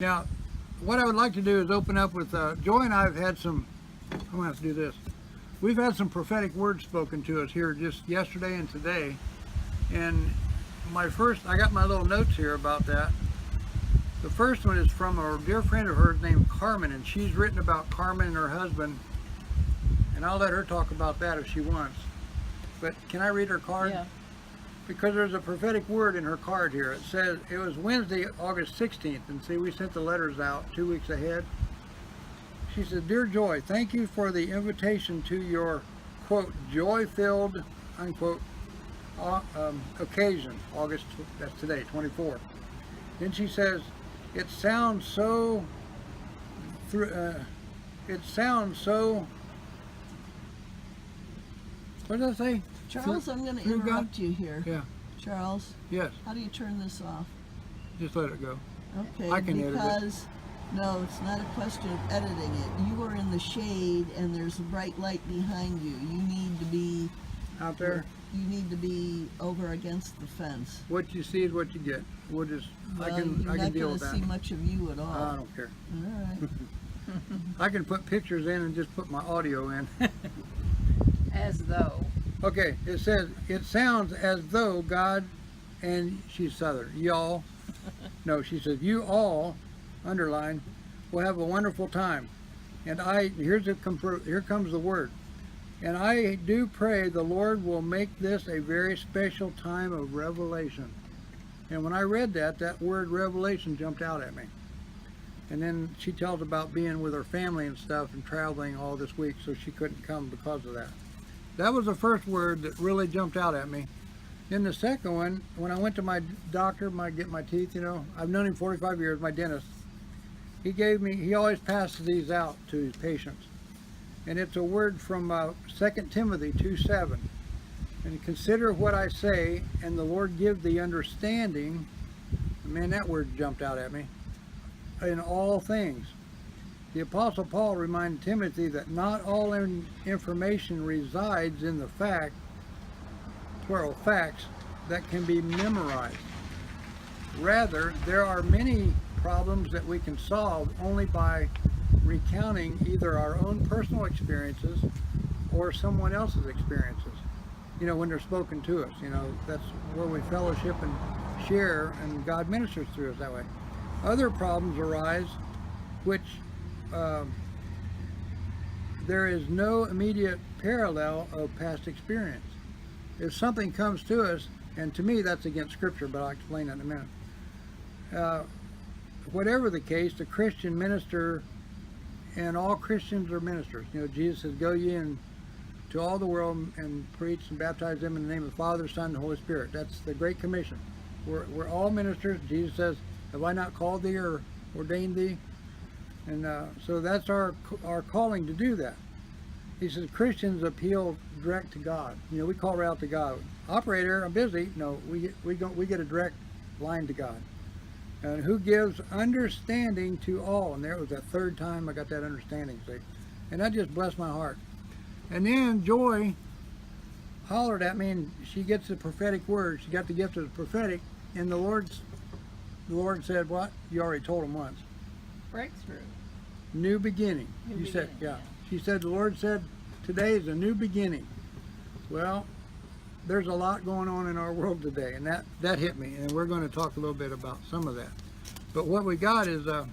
Now, what I would like to do is open up with, Joy and I have had some, I'm going to have to do this. We've had some prophetic words spoken to us here just yesterday and today. And I got my little notes here about that. The first one is from a dear friend of hers named Carmen, and she's written about Carmen and her husband. And I'll let her talk about that if she wants. But can I read her card? Yeah. Because there's a prophetic word in her card here. It says, it was Wednesday, August 16th, and see, we sent the letters out 2 weeks ahead. She said, Dear Joy, thank you for the invitation to your, quote, joy-filled, unquote, occasion, August, that's today, 24th. Then she says, it sounds so, what did I say? Charles, I'm going to through God? interrupt you here. Yeah. Charles, Yes. how do you turn this off? Just let it go. Okay, I can edit it. because, no, it's not a question of editing it. You are in the shade and there's a bright light behind you. You need to be Out there, you need to be over against the fence. what you see is what you get. We'll just, Well, I can you're not deal going with to that. see much of you at all. I don't care. All right. I can put pictures in and just put my audio in. As though. Okay, it says, it sounds as though God, and she's Southern, y'all, no, she says, you all, underline, will have a wonderful time. And here comes the word. And I do pray the Lord will make this a very special time of revelation. And when I read that, that word revelation jumped out at me. And then she tells about being with her family and stuff and traveling all this week, so she couldn't come because of that. That was the first word that really jumped out at me. Then the second one, when I went to my doctor, get my teeth, you know, I've known him 45 years, my dentist. He always passes these out to his patients. And it's a word from 2 Timothy 2:7. And consider what I say, and the Lord give thee understanding. Man, that word jumped out at me. In all things. The Apostle Paul reminded Timothy that not all information resides in the facts that can be memorized. Rather, there are many problems that we can solve only by recounting either our own personal experiences or someone else's experiences. You know, when they're spoken to us, you know, that's where we fellowship and share, and God ministers through us that way. Other problems arise which there is no immediate parallel of past experience. If something comes to us, and to me that's against Scripture, but I'll explain that in a minute. Whatever the case, the Christian minister, and all Christians are ministers. You know, Jesus says, go ye and to all the world and preach and baptize them in the name of the Father, Son, and Holy Spirit. That's the Great Commission. We're all ministers. Jesus says, have I not called thee or ordained thee? And so that's our calling to do that. He says Christians appeal direct to God. You know, we call right out to God. Operator, I'm busy. No, we get a direct line to God. And who gives understanding to all. And there was that third time I got that understanding, see. And that just blessed my heart. And then Joy hollered at me, and she gets the prophetic word. She got the gift of the prophetic, and the Lord said, what? You already told him once. Breakthrough. New beginning. New You said, beginning, yeah. She said, the Lord said, today is a new beginning. Well, there's a lot going on in our world today, and that hit me, and we're going to talk a little bit about some of that. But what we got is our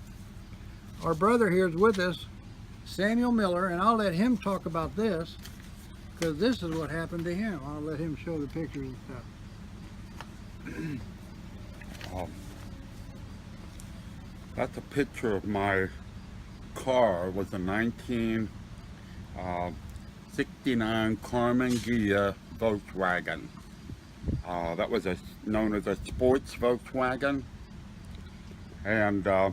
brother here is with us, Samuel Miller, and I'll let him talk about this, because this is what happened to him. I'll let him show the pictures and stuff. That's a picture of my car. It was a 1969 Carmen Ghia Volkswagen. That was known as a sports Volkswagen. And the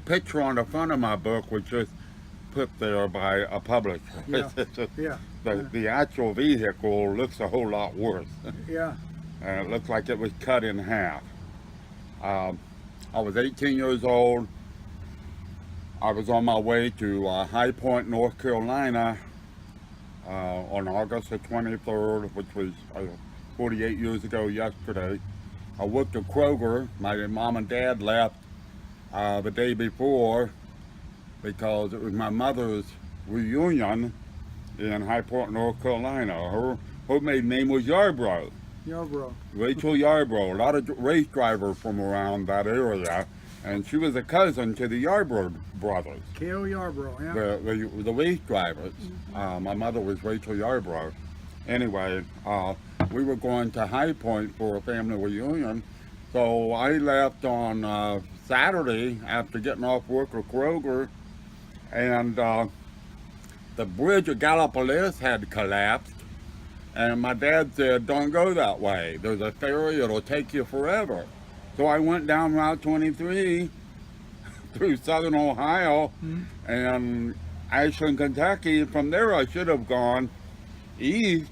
picture on the front of my book was just put there by a publisher. Yeah. Yeah. The actual vehicle looks a whole lot worse. Yeah. And it looks like it was cut in half. I was 18 years old. I was on my way to High Point, North Carolina on August the 23rd, which was 48 years ago yesterday. I worked at Kroger. My mom and dad left the day before because it was my mother's reunion in High Point, North Carolina. Her maiden name was Yarbrough. Yarbrough. Rachel Yarbrough. A lot of race drivers from around that area, and she was a cousin to the Yarbrough brothers. K.O. Yarbrough, yeah. The race drivers. My mother was Rachel Yarbrough. Anyway, we were going to High Point for a family reunion, so I left on Saturday after getting off work at Kroger, and the bridge at Gallipolis had collapsed, and my dad said, "Don't go that way. There's a ferry, it'll take you forever." So I went down Route 23 through southern Ohio and Ashland, Kentucky. From there I should have gone east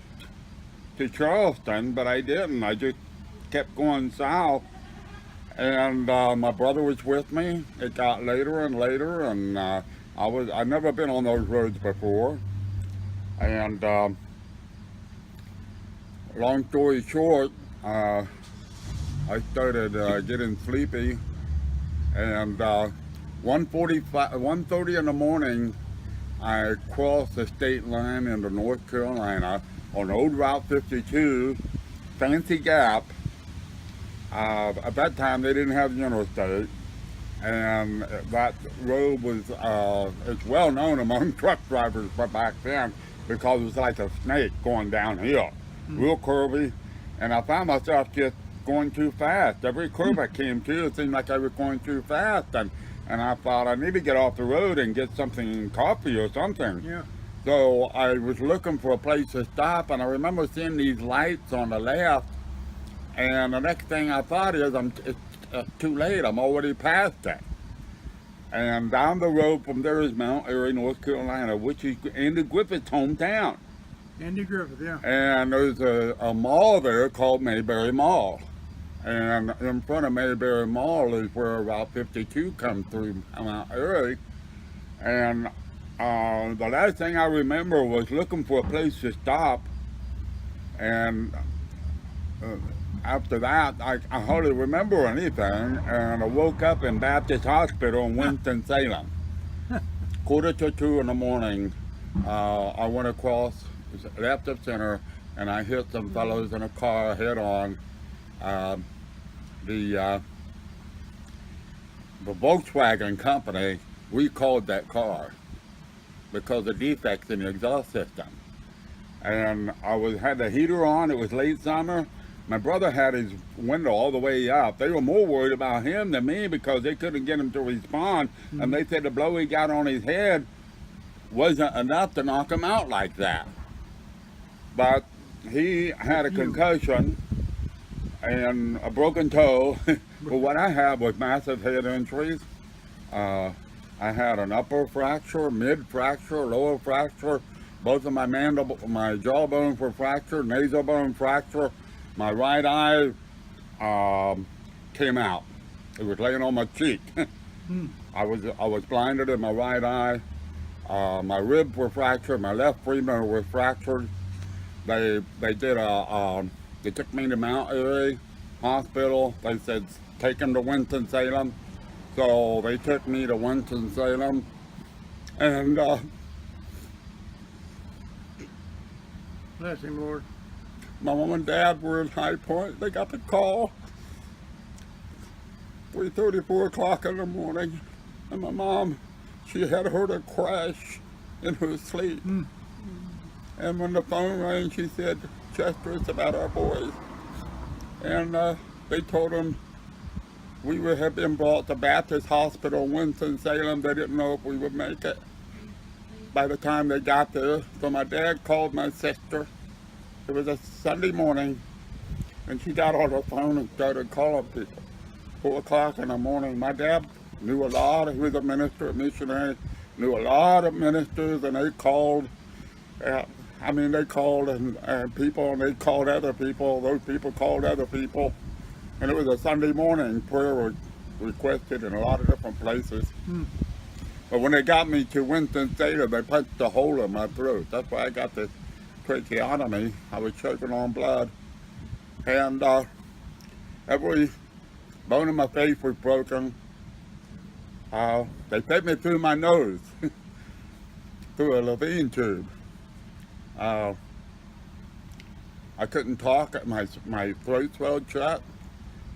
to Charleston, but I didn't. I just kept going south, and my brother was with me. It got later and later, and I'd never been on those roads before, and long story short, I started getting sleepy, and 1:30 in the morning, I crossed the state line into North Carolina on old Route 52, Fancy Gap. At that time, they didn't have the interstate, and that road was it's well known among truck drivers back then because it was like a snake going downhill, real curvy, and I found myself just going too fast. Every curve I came to, it seemed like I was going too fast, and I thought I need to get off the road and get something, coffee or something. Yeah. So I was looking for a place to stop, and I remember seeing these lights on the left, and the next thing I thought is, it's too late, I'm already past it. And down the road from there is Mount Airy, North Carolina, which is Andy Griffith's hometown. Andy Griffith, yeah. And there's a mall there called Mayberry Mall. And in front of Mayberry Mall is where Route 52 comes through Mount Airy. And the last thing I remember was looking for a place to stop. And after that, I hardly remember anything. And I woke up in Baptist Hospital in Winston-Salem. 1:45 in the morning, I went across, left of center, and I hit some fellows in a car head on. The Volkswagen company recalled that car because of defects in the exhaust system. And I had the heater on, it was late summer. My brother had his window all the way up. They were more worried about him than me because they couldn't get him to respond. And they said the blow he got on his head wasn't enough to knock him out like that. But he had a concussion and a broken toe. But what I had was massive head injuries. I had an upper fracture, mid fracture, lower fracture. Both of my mandible, my jawbone were fractured, nasal bone fracture. My right eye came out. It was laying on my cheek. I was blinded in my right eye. My ribs were fractured. My left femur was fractured. They took me to Mount Airy Hospital. They said take him to Winston-Salem. So they took me to Winston-Salem, and Bless him, Lord. my mom and dad were in High Point. They got the call 3:30, 4 o'clock in the morning, and my mom, she had heard a crash in her sleep. And when the phone rang, she said, "Chester, it's about our boys." And they told him we had been brought to Baptist Hospital, Winston-Salem. They didn't know if we would make it by the time they got there. So my dad called my sister. It was a Sunday morning, and she got on the phone and started calling people. 4 o'clock in the morning. My dad knew a lot. He was a minister, a missionary, knew a lot of ministers, and they called. They called and people, and they called other people. Those people called other people. And it was a Sunday morning. Prayer was requested in a lot of different places. But when they got me to Winston-Salem, they punched a hole in my throat. That's why I got this tracheotomy. I was choking on blood. And every bone in my face was broken. They fed me through my nose, through a Levine tube. I couldn't talk. My throat swelled shut.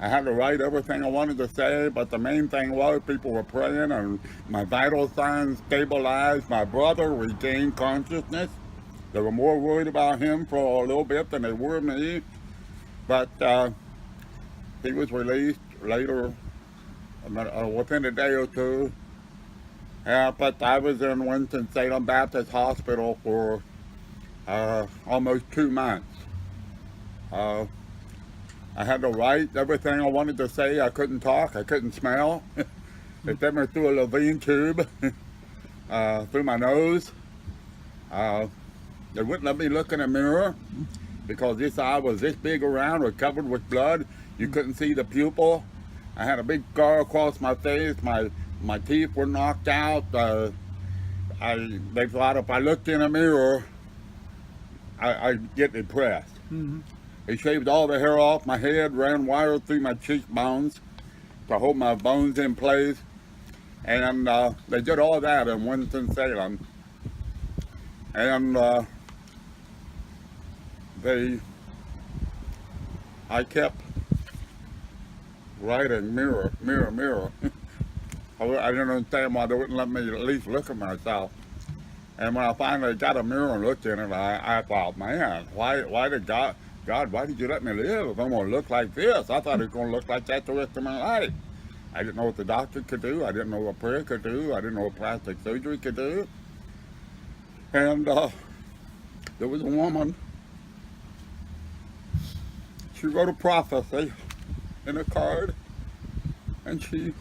I had to write everything I wanted to say, but the main thing was people were praying and my vital signs stabilized. My brother regained consciousness. They were more worried about him for a little bit than they were me. But he was released later, within a day or two. But I was in Winston-Salem Baptist Hospital for almost 2 months. I had to write everything I wanted to say. I couldn't talk. I couldn't smell. They fed me through a Levine tube, through my nose. They wouldn't let me look in a mirror because this eye was this big around, was covered with blood. You couldn't see the pupil. I had a big scar across my face. My teeth were knocked out. They thought if I looked in a mirror, I'd get depressed. Mm-hmm. They shaved all the hair off my head, ran wires through my cheekbones to hold my bones in place. And they did all that in Winston-Salem. And I kept writing, mirror, mirror, mirror. I didn't understand why they wouldn't let me at least look at myself. And when I finally got a mirror and looked in it, I thought, man, why did God, why did you let me live if I'm going to look like this? I thought it was going to look like that the rest of my life. I didn't know what the doctor could do. I didn't know what prayer could do. I didn't know what plastic surgery could do. And there was a woman. She wrote a prophecy in a card. And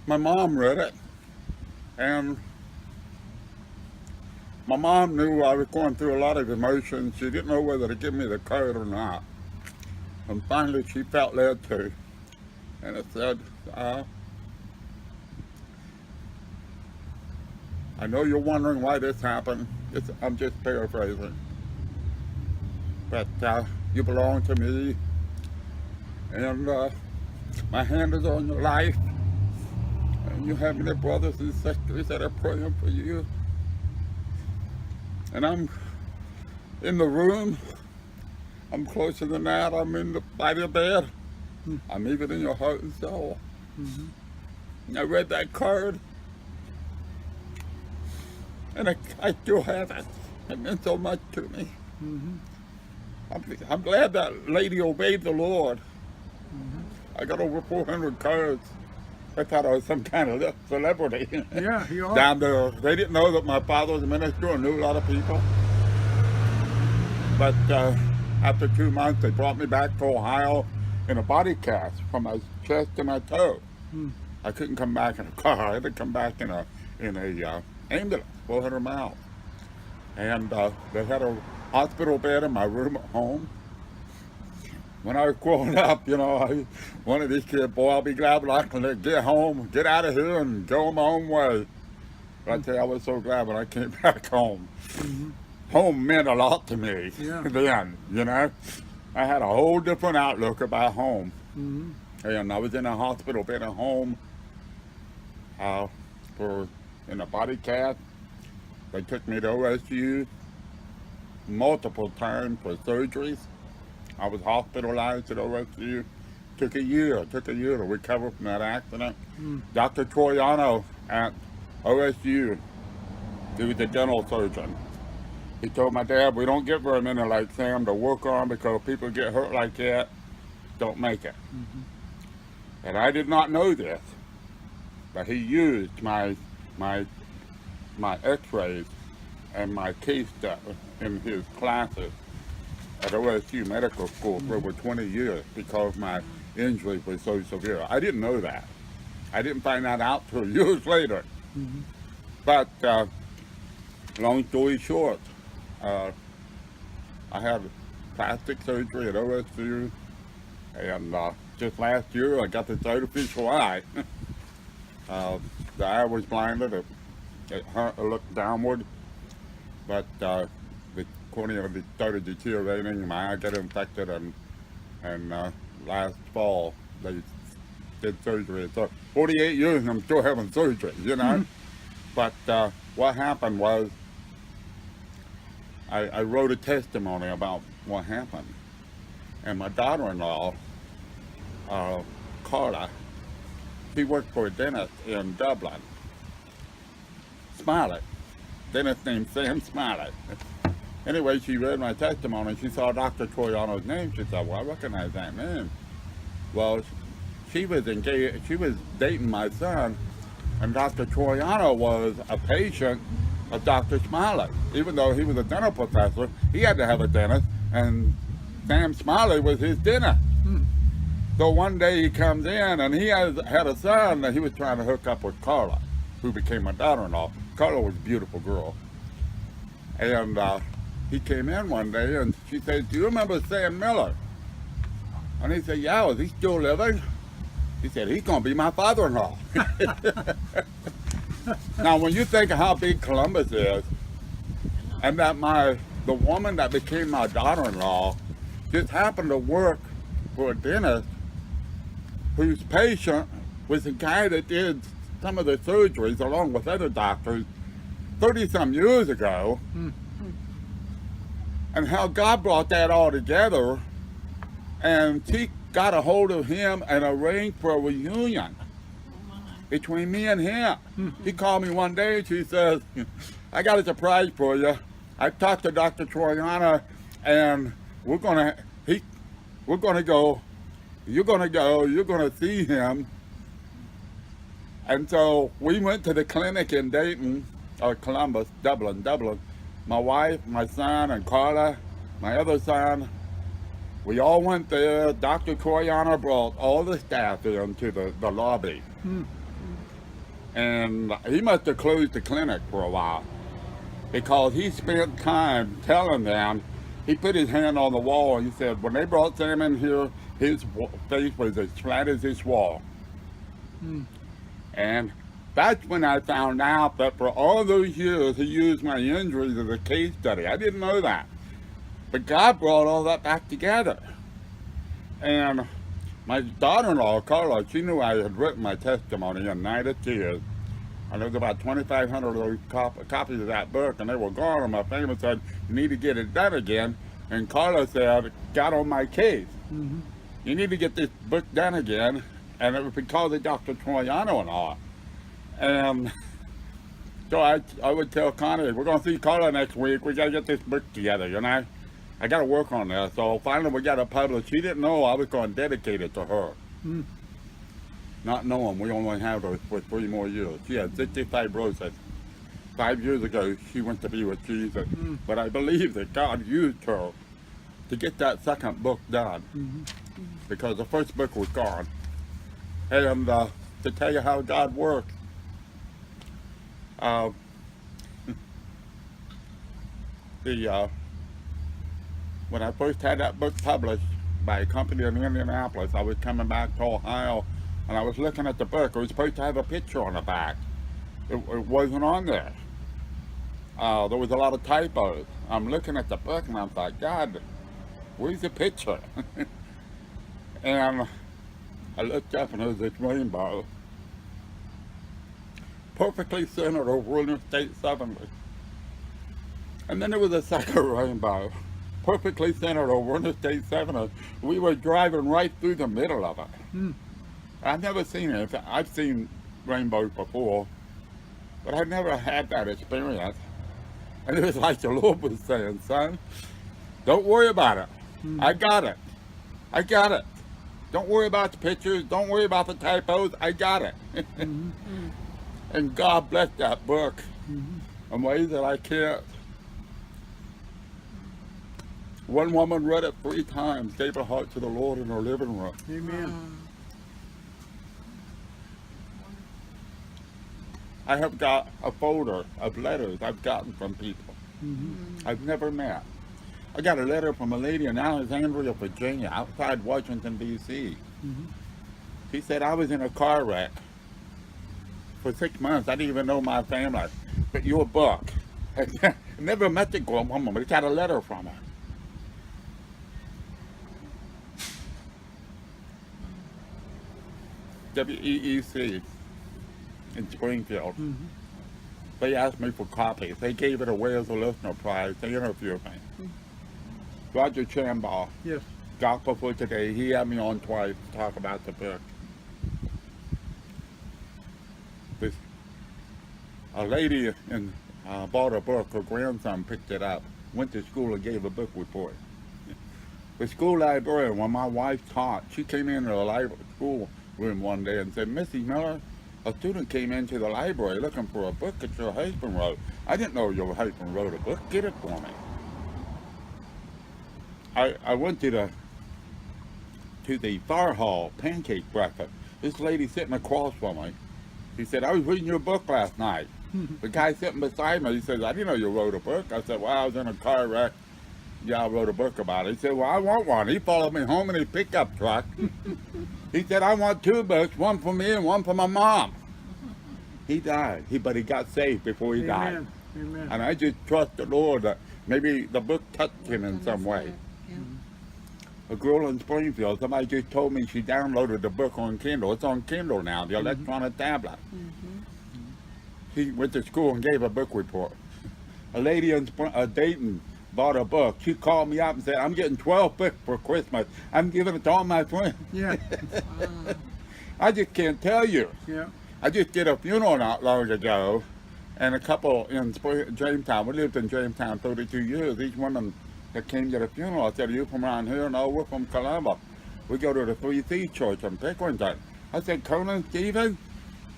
my mom read it. And my mom knew I was going through a lot of emotions. She didn't know whether to give me the card or not. And finally she felt led to. And it said, I know you're wondering why this happened. I'm just paraphrasing. But you belong to me. And my hand is on your life. And you have many brothers and sisters that are praying for you. And I'm in the room. I'm closer than that. I'm by your bed. I'm even in your heart and soul. Mm-hmm. And I read that card. And I still have it. It meant so much to me. Mm-hmm. I'm glad that lady obeyed the Lord. Mm-hmm. I got over 400 cards. I thought I was some kind of celebrity. Yeah, you are. Down there. They didn't know that my father was a minister and knew a lot of people. But after 2 months, they brought me back to Ohio in a body cast from my chest to my toe. I couldn't come back in a car. I had to come back in a ambulance, 400 miles. And they had a hospital bed in my room at home. When I was growing up, you know, one of these kids, boy, I'll be glad when I can get home, get out of here and go my own way. But I tell you, I was so glad when I came back home. Mm-hmm. Home meant a lot to me then, you know. I had a whole different outlook about home. Mm-hmm. And I was in a hospital bed at home in a body cast. They took me to OSU multiple times for surgeries. I was hospitalized at OSU. Took a year to recover from that accident. Dr. Troiano at OSU, he was a dental surgeon. He told my dad, we don't get very many like Sam to work on because people get hurt like that, don't make it. And I did not know this, but he used my x-rays and my case stuff in his classes at OSU Medical School for over 20 years because my injury was so severe. I didn't know that. I didn't find that out till years later. But long story short, I had plastic surgery at OSU, and just last year I got this artificial eye. The eye was blinded, it looked downward, but the cornea started deteriorating, my eye got infected, and last fall they did surgery. So 48 years and I'm still having surgery, you know. But what happened was I wrote a testimony about what happened. And my daughter-in-law, Carla, she worked for a dentist in Dublin. Smiley. Dentist named Sam Smiley. Anyway, she read my testimony. She saw Dr. Troiano's name. She said, well, I recognize that name. Well, she was engaged. She was dating my son, and Dr. Troiano was a patient of Dr. Smiley. Even though he was a dental professor, he had to have a dentist, and Sam Smiley was his dentist. So one day he comes in, and he had a son that he was trying to hook up with Carla, who became my daughter-in-law. Carla was a beautiful girl. And he came in one day, and she said, do you remember Sam Miller? And he said, yeah, is he still living? He said, he's going to be my father-in-law. Now, when you think of how big Columbus is, and that the woman that became my daughter-in-law just happened to work for a dentist whose patient was a guy that did some of the surgeries along with other doctors 30-some years ago, and how God brought that all together, and she got a hold of him and arranged for a reunion between me and him. He called me one day and she says, I got a surprise for you. I talked to Dr. Troiano, and we're gonna go, you're gonna see him. And so we went to the clinic in Dayton, or Columbus, Dublin. My wife, my son, and Carla, my other son, we all went there. Dr. Troiano brought all the staff into the lobby. And he must have closed the clinic for a while, because he spent time telling them, he put his hand on the wall and he said, when they brought Sam in here, his face was as flat as this wall. And that's when I found out that for all those years he used my injuries as a case study. I didn't know that. But God brought all that back together. And my daughter-in-law, Carla, she knew I had written my testimony in Night of Tears. And there was about 2,500 of those copies of that book, and they were gone. And my family said, you need to get it done again. And Carla said, got on my case. You need to get this book done again. And it was because of Dr. Troiano and all. And so I would tell Connie, we're going to see Carla next week. We got to get this book together, you know. I got to work on this. So finally we got it published. She didn't know I was going to dedicate it to her. Not knowing we only have her for 3 more years. She had cystic fibrosis. 5 years ago, she went to be with Jesus. But I believe that God used her to get that second book done. Because the first book was gone. And to tell you how God works, when I first had that book published by a company in Indianapolis, I was coming back to Ohio, and I was looking at the book. It was supposed to have a picture on the back. It wasn't on there. There was a lot of typos. I'm looking at the book, and I'm like, God, where's the picture? And I looked up, and there was this rainbow, perfectly centered over Interstate 70. And then there was a second rainbow, perfectly centered over Interstate 70. We were driving right through the middle of it. I've never seen it. I've seen rainbows before, but I've never had that experience. And it was like the Lord was saying, son, don't worry about it. I got it. I got it. Don't worry about the pictures. Don't worry about the typos. I got it. And God blessed that book in ways that I can't. One woman read it 3 times, gave her heart to the Lord in her living room. Amen. I have got a folder of letters I've gotten from people I've never met. I got a letter from a lady in Alexandria, Virginia, outside Washington, D.C. She said, I was in a car wreck for 6 months. I didn't even know my family. But your book, I never met the girl woman, but I got a letter from her. WEEC in Springfield. Mhm. They asked me for copies. They gave it away as a listener prize. They interviewed me. Roger Chambaugh, Yes. Gospel for Today, he had me on twice to talk about the book. A lady bought a book. Her grandson picked it up, went to school and gave a book report. The school librarian, when my wife taught, she came into the school room one day and said, Mrs. Miller, a student came into the library looking for a book that your husband wrote. I didn't know your husband wrote a book. Get it for me. I went to the fire hall pancake breakfast. This lady sitting across from me, she said, I was reading your book last night. The guy sitting beside me, he says, I didn't know you wrote a book. I said, well, I was in a car wreck. Yeah, I wrote a book about it. He said, well, I want one. He followed me home in his pickup truck. He said, I want 2 books, one for me and one for my mom. He died, but he got saved before he died. Amen. Amen. And I just trust the Lord that maybe the book touched him in some way. Yeah. A girl in Springfield, somebody just told me she downloaded the book on Kindle. It's on Kindle now, the electronic tablet. She went to school and gave a book report. A lady in Dayton bought a book. She called me up and said, I'm getting 12 books for Christmas. I'm giving it to all my friends. Yeah. I just can't tell you. Yeah. I just did a funeral not long ago, and a couple in Jamestown. We lived in Jamestown 32 years. These women that came to the funeral, I said, are you from around here? No, we're from Columbus. We go to the 3C church in Pickerington. I said, Conan Stevens?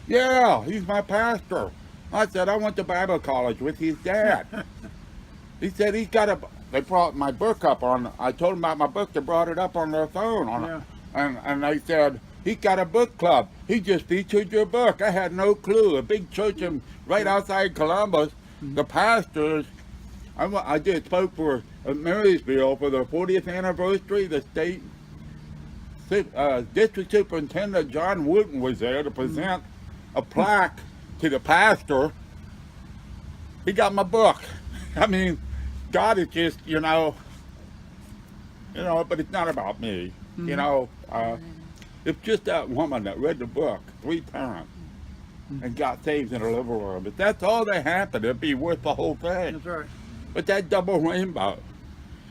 Yeah, he's my pastor. I said, I went to Bible college with his dad. He said, they brought my book up on, I told them about my book, they brought it up on their phone. Yeah. And they said, he's got a book club. He just featured your book. I had no clue. A big church right outside Columbus. The pastors, I just spoke for Marysville for the 40th anniversary. The state district superintendent John Wooten was there to present a plaque to the pastor. He got my book. I mean, God is just, but it's not about me. It's just that woman that read the book 3 times and got saved in a living room. But that's all that happened. It'd be worth the whole thing. That's right. But that double rainbow,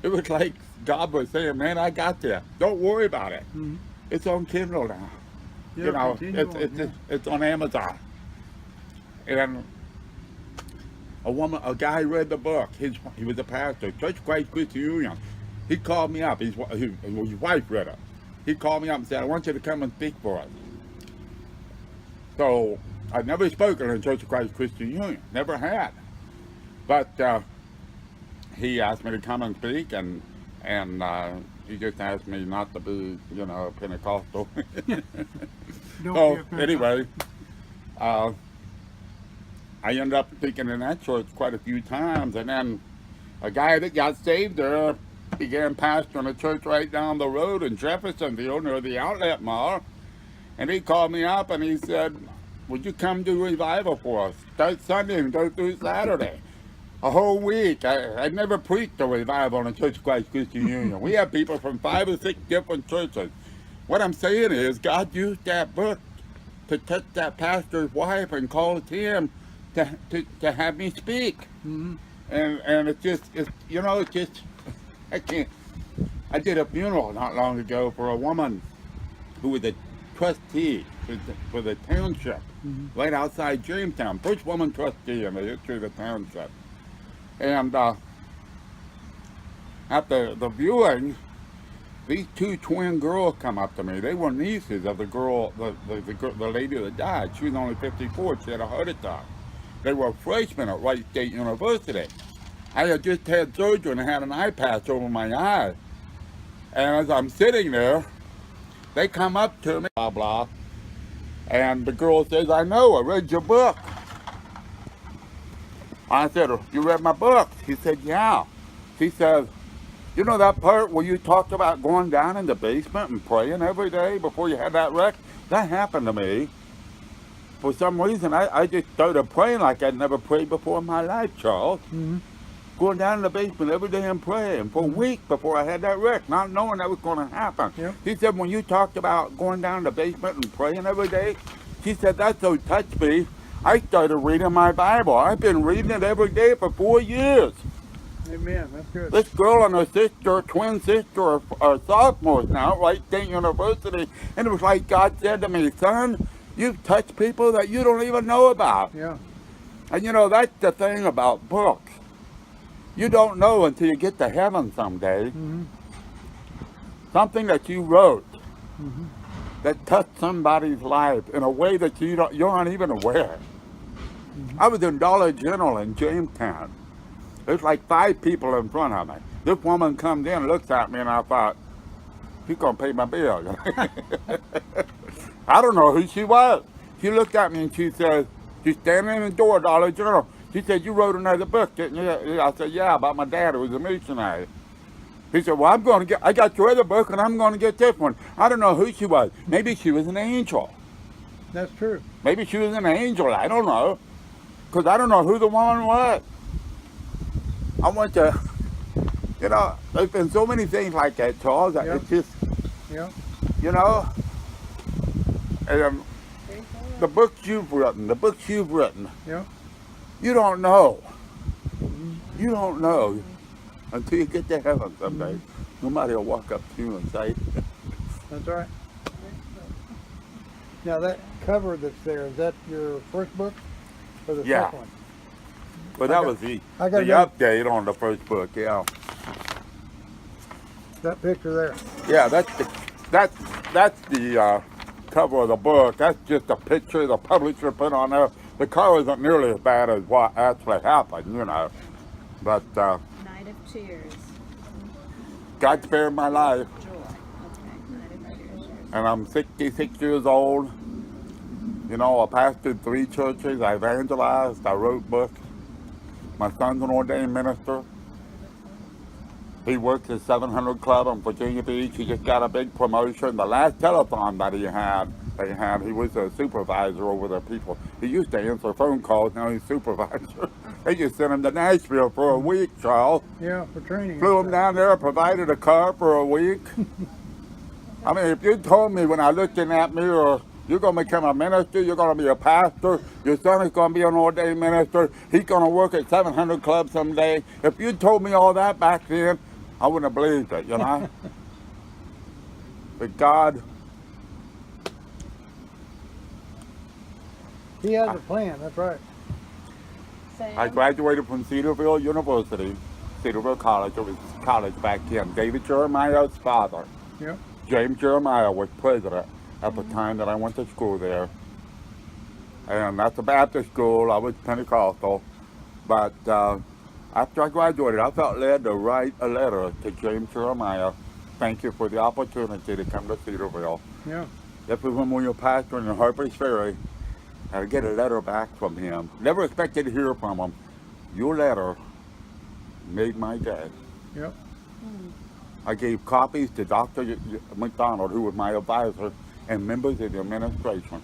it was like God was saying, man, I got this. Don't worry about it. It's on Kindle now. Yeah, continue on, It's on Amazon. And a guy read the book. He was a pastor, Church Christ Christian Union. He called me up. His wife read it. He called me up and said, I want you to come and speak for us. So I'd never spoken in Church of Christ Christian Union, never had. But he asked me to come and speak, and he just asked me not to be, Pentecostal. Don't be a anyway, I ended up speaking in that church quite a few times, and then a guy that got saved there began pastoring a church right down the road in Jeffersonville near the Outlet Mall, and he called me up and he said, would you come do revival for us? Start Sunday and go through Saturday. A whole week. I never preached a revival in Church of Christ Christian Union. We have people from 5 or 6 different churches. What I'm saying is God used that book to touch that pastor's wife and called him to have me speak. And I can't. I did a funeral not long ago for a woman who was a trustee for the township right outside Jamestown. First woman trustee in the history of the township. And after the viewing, these 2 twin girls come up to me. They were nieces of the girl, the lady that died. She was only 54. She had a heart attack. They were freshmen at Wright State University. I had just had surgery and had an eye patch over my eye. And as I'm sitting there, they come up to me, blah, blah. And the girl says, I know, I read your book. I said, you read my book? She said, yeah. She says, you know that part where you talked about going down in the basement and praying every day before you had that wreck? That happened to me. For some reason, I just started praying like I'd never prayed before in my life, Charles. going down in the basement every day and praying for a week before I had that wreck, not knowing that was going to happen. Yep. She said, when you talked about going down in the basement and praying every day, she said, that so touched me. I started reading my Bible. I've been reading it every day for 4 years. Amen. That's good. This girl and her sister, twin sister, are sophomores now at Wright State University. And it was like God said to me, son, you've touched people that you don't even know about. Yeah. And you know, that's the thing about books. You don't know until you get to heaven someday. Mm-hmm. Something that you wrote Mm-hmm. that touched somebody's life in a way that you aren't even aware. I was in Dollar General in Jamestown. There's like 5 people in front of me. This woman comes in, looks at me, and I thought, she's gonna pay my bill. I don't know who she was. She looked at me and she said, she's standing in the door of Dollar General. She said, you wrote another book, didn't you? I said, yeah, about my dad who was a missionary. He said, well, I got your other book and I'm going to get this one. I don't know who she was. Maybe she was an angel. That's true. Maybe she was an angel. I don't know. Because I don't know who the woman was. I went to, you know, there's been so many things like that, Charles. That Yep. It's just, Yeah. you know, and, the books you've written, Yeah. you don't know. You don't know until you get to heaven someday. Somebody will walk up to you and say, That's right. Now that cover that's there, is that your first book or the Yeah. second one? well, that was the I got update on the first book, yeah. That picture there. Yeah, that's the cover of the book. That's just a picture the publisher put on there. The cover isn't nearly as bad as what actually happened, you know. But Night of Tears. God spared my life, Joy. Okay. Night of Tears. and I'm 66 years old. You know, I pastored 3 churches. I evangelized. I wrote books. My son's an ordained minister. He works at 700 Club in Virginia Beach. He just got a big promotion. The last telethon that he was a supervisor over the people. He used to answer phone calls, now he's supervisor. They just sent him to Nashville for a week, Charles. Yeah, for training. Flew him down there, provided a car for a week. I mean, if you told me when I looked in that mirror, you're going to become a minister, you're going to be a pastor, your son is going to be an ordained minister, he's going to work at 700 Club someday. If you told me all that back then, I wouldn't have believed it, you know? But God, He has a plan, that's right. Sam. I graduated from Cedarville University, Cedarville College. It was college back then. David Jeremiah's father, Yep. James Jeremiah, was president at the time that I went to school there. And that's a Baptist school. I was Pentecostal. But after I graduated, I felt led to write a letter to James Jeremiah. Thank you for the opportunity to come to Cedarville. Yeah. This was when we were pastoring in Harper's Ferry. I get a letter back from him. Never expected to hear from him. Your letter made my day. Yep. I gave copies to Dr. McDonald, who was my advisor, and members of the administration.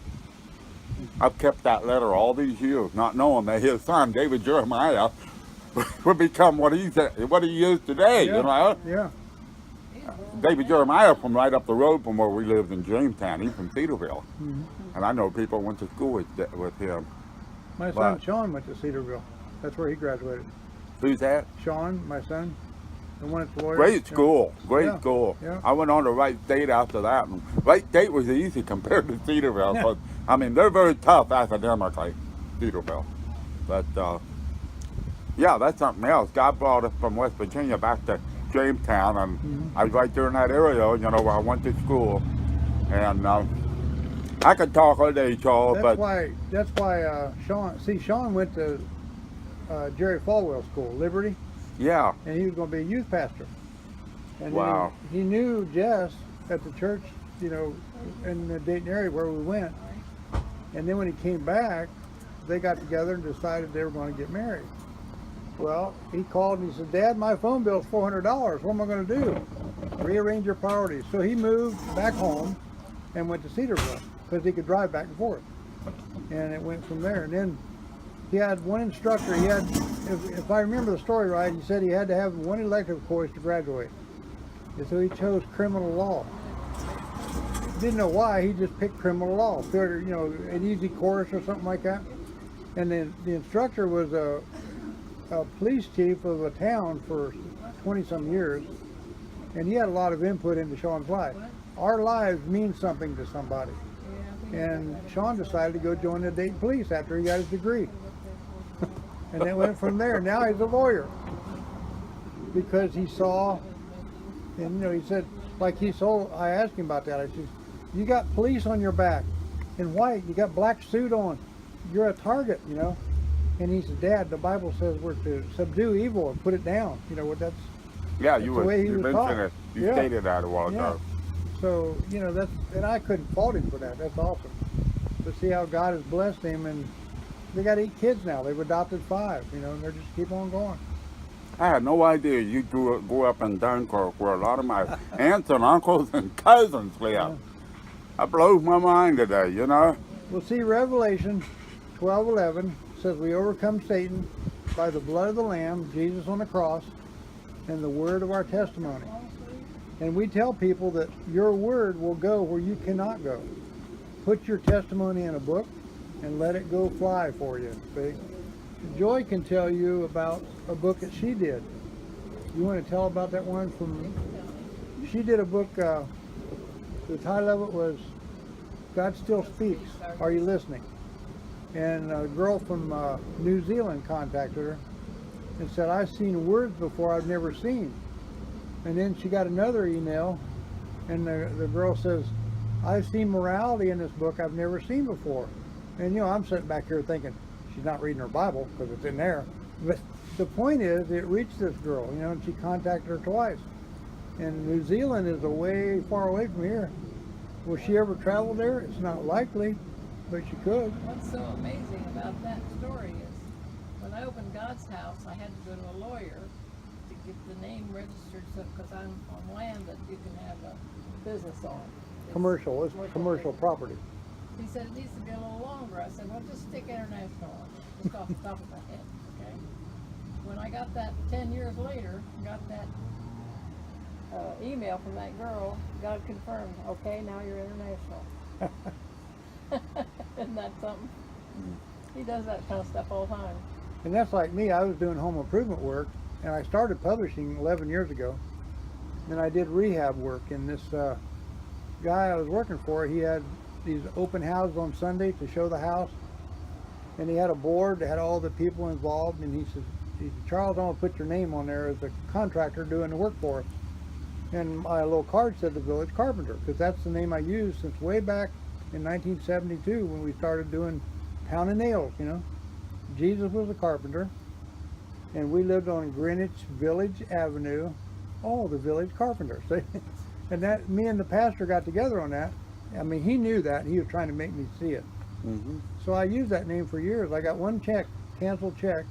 I've kept that letter all these years, not knowing that his son, David Jeremiah, would become what he is today, Yeah. you know? Yeah. David Jeremiah from right up the road from where we lived in Jamestown. He's from Cedarville. Mhm. And I know people went to school with him. My son But- Sean went to Cedarville. That's where he graduated. Who's that? Sean, my son, the one at the lawyer. Great school, great Yeah, school. yeah. I went on to Wright State after that, and Wright State was easy compared to Cedarville. Yeah. But, I mean, they're very tough academically, Cedarville. But yeah, that's something else. God brought us from West Virginia back to Jamestown, and I was right there in that area, you know, where I went to school. And I could talk all day, Charles, That's but why Sean went to Jerry Falwell School, Liberty, yeah, and he was going to be a youth pastor. And Wow. he knew Jess at the church, you know, in the Dayton area where we went. And then when he came back, they got together and decided they were going to get married. Well, he called and he said, Dad, my phone bill's $400. What am I going to do? Rearrange your priorities. So he moved back home and went to Cedarville because he could drive back and forth. And it went from there. And then he had one instructor. He had, if I remember the story right, he said he had to have one elective course to graduate. And so he chose criminal law. Didn't know why, he just picked criminal law. Figured, you know, an easy course or something like that. And then the instructor was a police chief of a town for 20-some years. And he had a lot of input into Sean's life. Our lives mean something to somebody. And Sean decided to go join the Dayton Police after he got his degree. And then went from there. Now he's a lawyer. Because he saw, and you know, he said, like he sold, I asked him about that. I said, you got police on your back in white, you got black suit on, you're a target, you know. And he said, Dad, the Bible says we're to subdue evil and put it down. You know what that's, Yeah, that's you the way he you was mentioned taught. it. You stated that a while ago. So, you know, that's, and I couldn't fault him for that. That's awesome. To see how God has blessed him, and they got 8 kids now. They've adopted 5, you know, and they're just keep on going. I had no idea you grew up in Dunkirk, where a lot of my aunts and uncles and cousins live. Yeah. That blows my mind today, you know? Well, see, Revelation 12:11 says we overcome Satan by the blood of the Lamb, Jesus on the cross, and the word of our testimony. And we tell people that your word will go where you cannot go. Put your testimony in a book and let it go fly for you. See? Joy can tell you about a book that she did. You want to tell about that one from? She did a book. The title of it was "God Still Speaks. Are You Listening?" And a girl from New Zealand contacted her and said, "I've seen words before I've never seen." And then she got another email, and the girl says, "I've seen morality in this book I've never seen before." And you know, I'm sitting back here thinking she's not reading her Bible because it's in there. But the point is, it reached this girl, you know, and she contacted her twice. And New Zealand is way far away from here. Will she ever travel there? It's not likely, but she could. What's so amazing about that story is when I opened God's house, I had to go to a lawyer to get the name registered, so because I'm on land that you can have a business on. It's Commercial, it's commercial property. He said it needs to be a little longer. I said, well, just stick international on it, just off the top of my head, okay? When I got that 10 years later, got that email from that girl, God confirmed, okay, now you're international. Isn't that something? He does that kind of stuff all the time. And that's like me. I was doing home improvement work, and I started publishing 11 years ago. And I did rehab work, and this guy I was working for, he had these open houses on Sunday to show the house, and he had a board that had all the people involved, and he said, Charles, I want to put your name on there as a contractor doing the work for us. And my little card said the Village Carpenter, because that's the name I used since way back in 1972 when we started doing pounding nails, you know. Jesus was a carpenter, and we lived on Greenwich Village Avenue. Oh, the Village Carpenter. See? And that, me and the pastor got together on that. I mean, he knew that. He was trying to make me see it. Mm-hmm. So I used that name for years. I got one check, canceled check,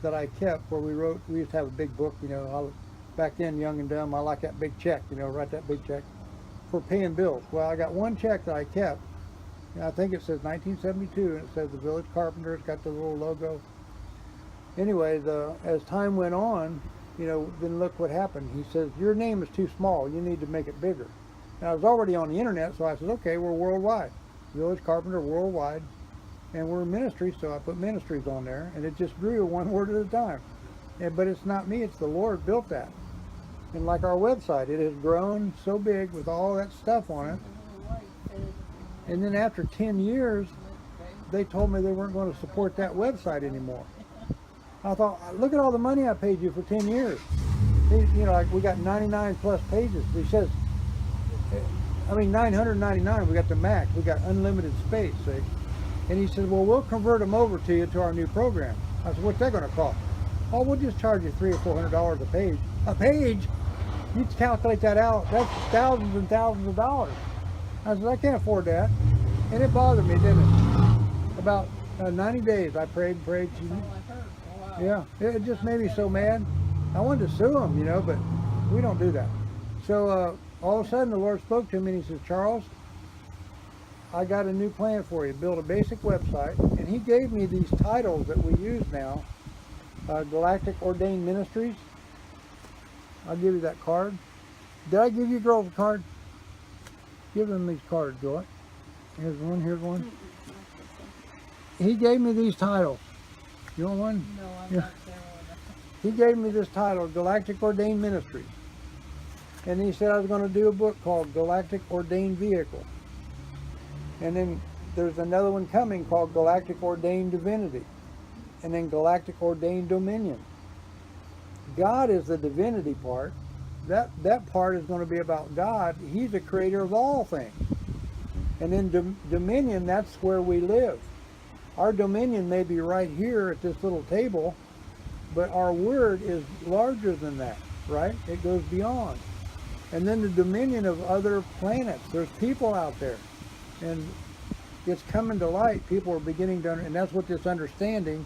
that I kept where we wrote, we used to have a big book, you know, back then, young and dumb, I like that big check, you know, write that big check for paying bills. Well, I got one check that I kept. I think it says 1972, and it says the Village Carpenter. It's got the little logo. Anyway, as time went on, you know, then look what happened. He says, your name is too small. You need to make it bigger. And I was already on the internet, so I said, okay, we're worldwide. Village Carpenter worldwide. And we're ministry, so I put ministries on there. And it just grew one word at a time. But it's not me, it's the Lord built that. And like our website, it has grown so big with all that stuff on it. And then after 10 years, they told me they weren't going to support that website anymore. I thought, look at all the money I paid you for 10 years. You know, like we got 99 plus pages. He says, I mean 999, we got the max, we got unlimited space, see? And he said, well, we'll convert them over to you to our new program. I said, what's that going to cost? Oh, we'll just charge you $300 or $400 a page. A page? You calculate that out, that's thousands and thousands of dollars. I said, I can't afford that. And it bothered me, didn't it? About 90 days I prayed and prayed. That's all I heard for a while. Yeah, it just made me so mad. I wanted to sue him, you know, but we don't do that. So all of a sudden the Lord spoke to me and he says, Charles, I got a new plan for you. Build a basic website. And he gave me these titles that we use now. Galactic Ordained Ministries. I'll give you that card. Did I give you girls a card? Give them these cards, Joy. Here's one, here's one. He gave me these titles. You want one? No, I'm Yeah. not there with it. He gave me this title, Galactic Ordained Ministries. And he said I was going to do a book called Galactic Ordained Vehicle. And then there's another one coming called Galactic Ordained Divinity. And then Galactic Ordained Dominion. God is the divinity part. That part is going to be about God. He's the creator of all things. And then dominion, that's where we live. Our dominion may be right here at this little table, but our word is larger than that, right? It goes beyond. And then the dominion of other planets. There's people out there. And it's coming to light. People are beginning to, and that's what this understanding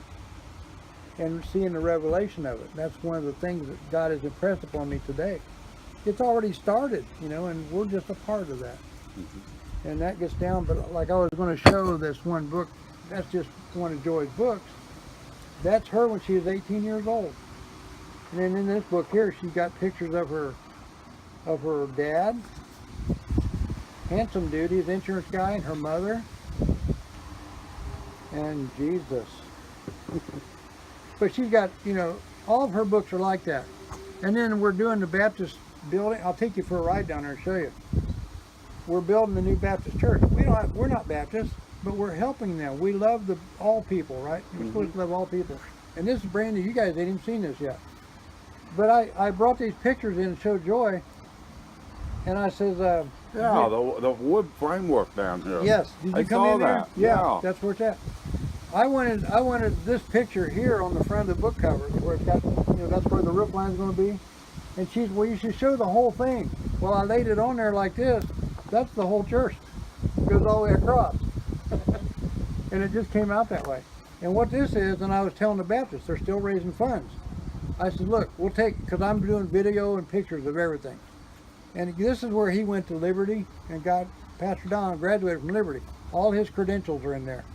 and seeing the revelation of it. That's one of the things that God has impressed upon me today. It's already started, you know, and we're just a part of that. And that gets down, but like I was going to show this one book, that's just one of Joy's books. That's her when she was 18 years old. And then in this book here, she's got pictures of her dad, handsome dude, he's an insurance guy, and her mother, and Jesus. But she's got, you know, all of her books are like that. And then we're doing the Baptist building. I'll take you for a ride down there and show you. We're building the new Baptist church. We're not Baptists, but we're helping them. We love all people, right? We're supposed to love all people. And this is brand new. You guys ain't even seen this yet. But I brought these pictures in and showed Joy. And I says, Yeah, the wood framework down here. yes, did you I come saw in there? that. Yeah, Yeah. that's where it's at. I wanted this picture here on the front of the book cover, where it's got, you know, that's where the roof line's going to be. And she's, well, you should show the whole thing. Well, I laid it on there like this. That's the whole church. It goes all the way across. And it just came out that way. And what this is, and I was telling the Baptists, they're still raising funds. I said, look, we'll take, because I'm doing video and pictures of everything. And this is where he went to Liberty and got, Pastor Don graduated from Liberty. All his credentials are in there.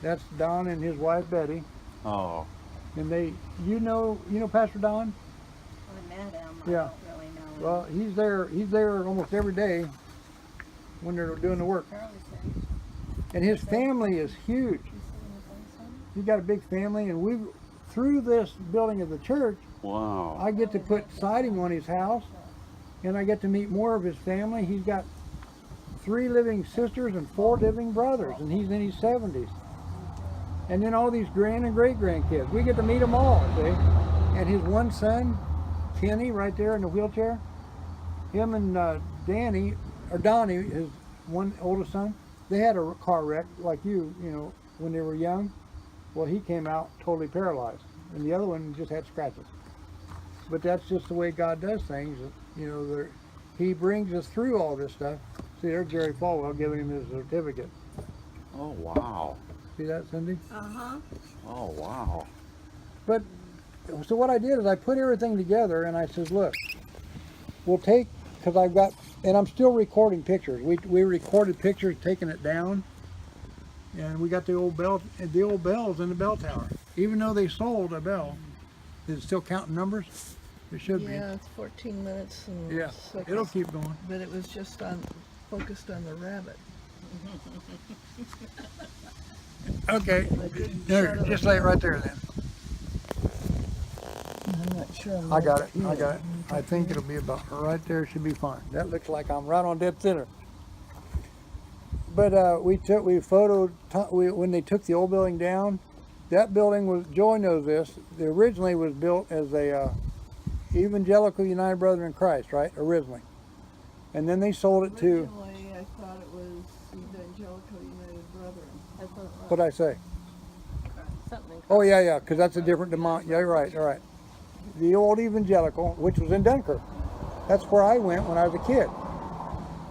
That's Don and his wife Betty. Oh. And they, you know Pastor Don? I met him. Yeah. I don't really know him. Well, he's there almost every day when they're doing the work. Charlie said, And his family is huge. you see anything, son? He's got a big family, and through this building of the church, Wow. I get to put siding on his house, and I get to meet more of his family. He's got 3 living sisters and 4 living brothers, and he's in his 70s. And then all these grand and great grandkids. We get to meet them all, see? And his one son, Kenny, right there in the wheelchair, him and Donnie, his one oldest son, they had a car wreck like you know, when they were young. Well, he came out totally paralyzed, and the other one just had scratches. But that's just the way God does things. You know, he brings us through all this stuff. See, there's Jerry Falwell giving him his certificate. Oh, wow. See that, Cindy? Uh-huh. Oh, wow. But, so what I did is I put everything together, and I says, look, we'll take, because I've got, and I'm still recording pictures. We recorded pictures, taking it down, and we got the old bells in the bell tower. Even though they sold a bell, is it still counting numbers? It should Yeah, it's 14 minutes and be. Yeah, seconds. it'll keep going. But it was just focused on the rabbit. Okay, I didn't there, shut just lay it right there then. I'm not sure. I got it. I think it'll be about right there. Should be fine. That looks like I'm right on dead center. But when they took the old building down. That building was, Joy knows this. It originally was built as a Evangelical United Brethren in Christ, right? Originally, and then they sold it to. Originally, I thought it was Evangelical United Brethren. That's what it was. What'd I say? Something. Oh yeah, because that's a different demand. Yeah, you're right. All right. The old Evangelical, which was in Dunkirk. That's where I went when I was a kid.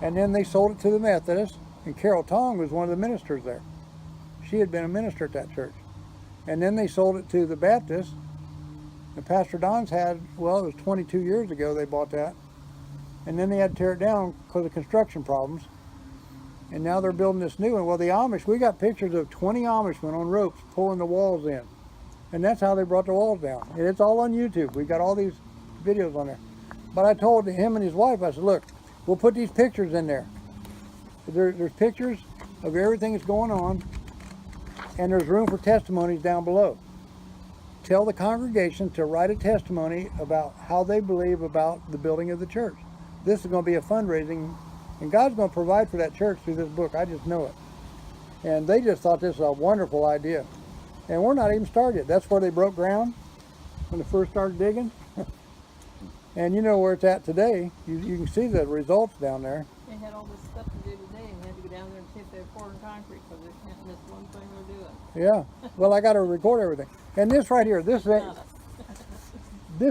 And then they sold it to the Methodists, and Carol Tong was one of the ministers there. She had been a minister at that church. And then they sold it to the Baptists. And Pastor Don's had, well, it was 22 years ago they bought that. And then they had to tear it down because of construction problems. And now they're building this new one. Well, the Amish, we got pictures of 20 Amishmen on ropes pulling the walls in. And that's how they brought the walls down. And it's all on YouTube. We got all these videos on there. But I told him and his wife, I said, look, we'll put these pictures in there. There's pictures of everything that's going on, and there's room for testimonies down below. Tell the congregation to write a testimony about how they believe about the building of the church. This is going to be a fundraising, and God's going to provide for that church through this book. I just know it. And they just thought this was a wonderful idea. And we're not even started. That's where they broke ground when they first started digging. And you know where it's at today. You can see the results down there. They had all this stuff to do today, and they had to go down there and see if they're pouring concrete, because they can't miss one thing they're doing. Yeah. Well, I got to record everything. And this right here, this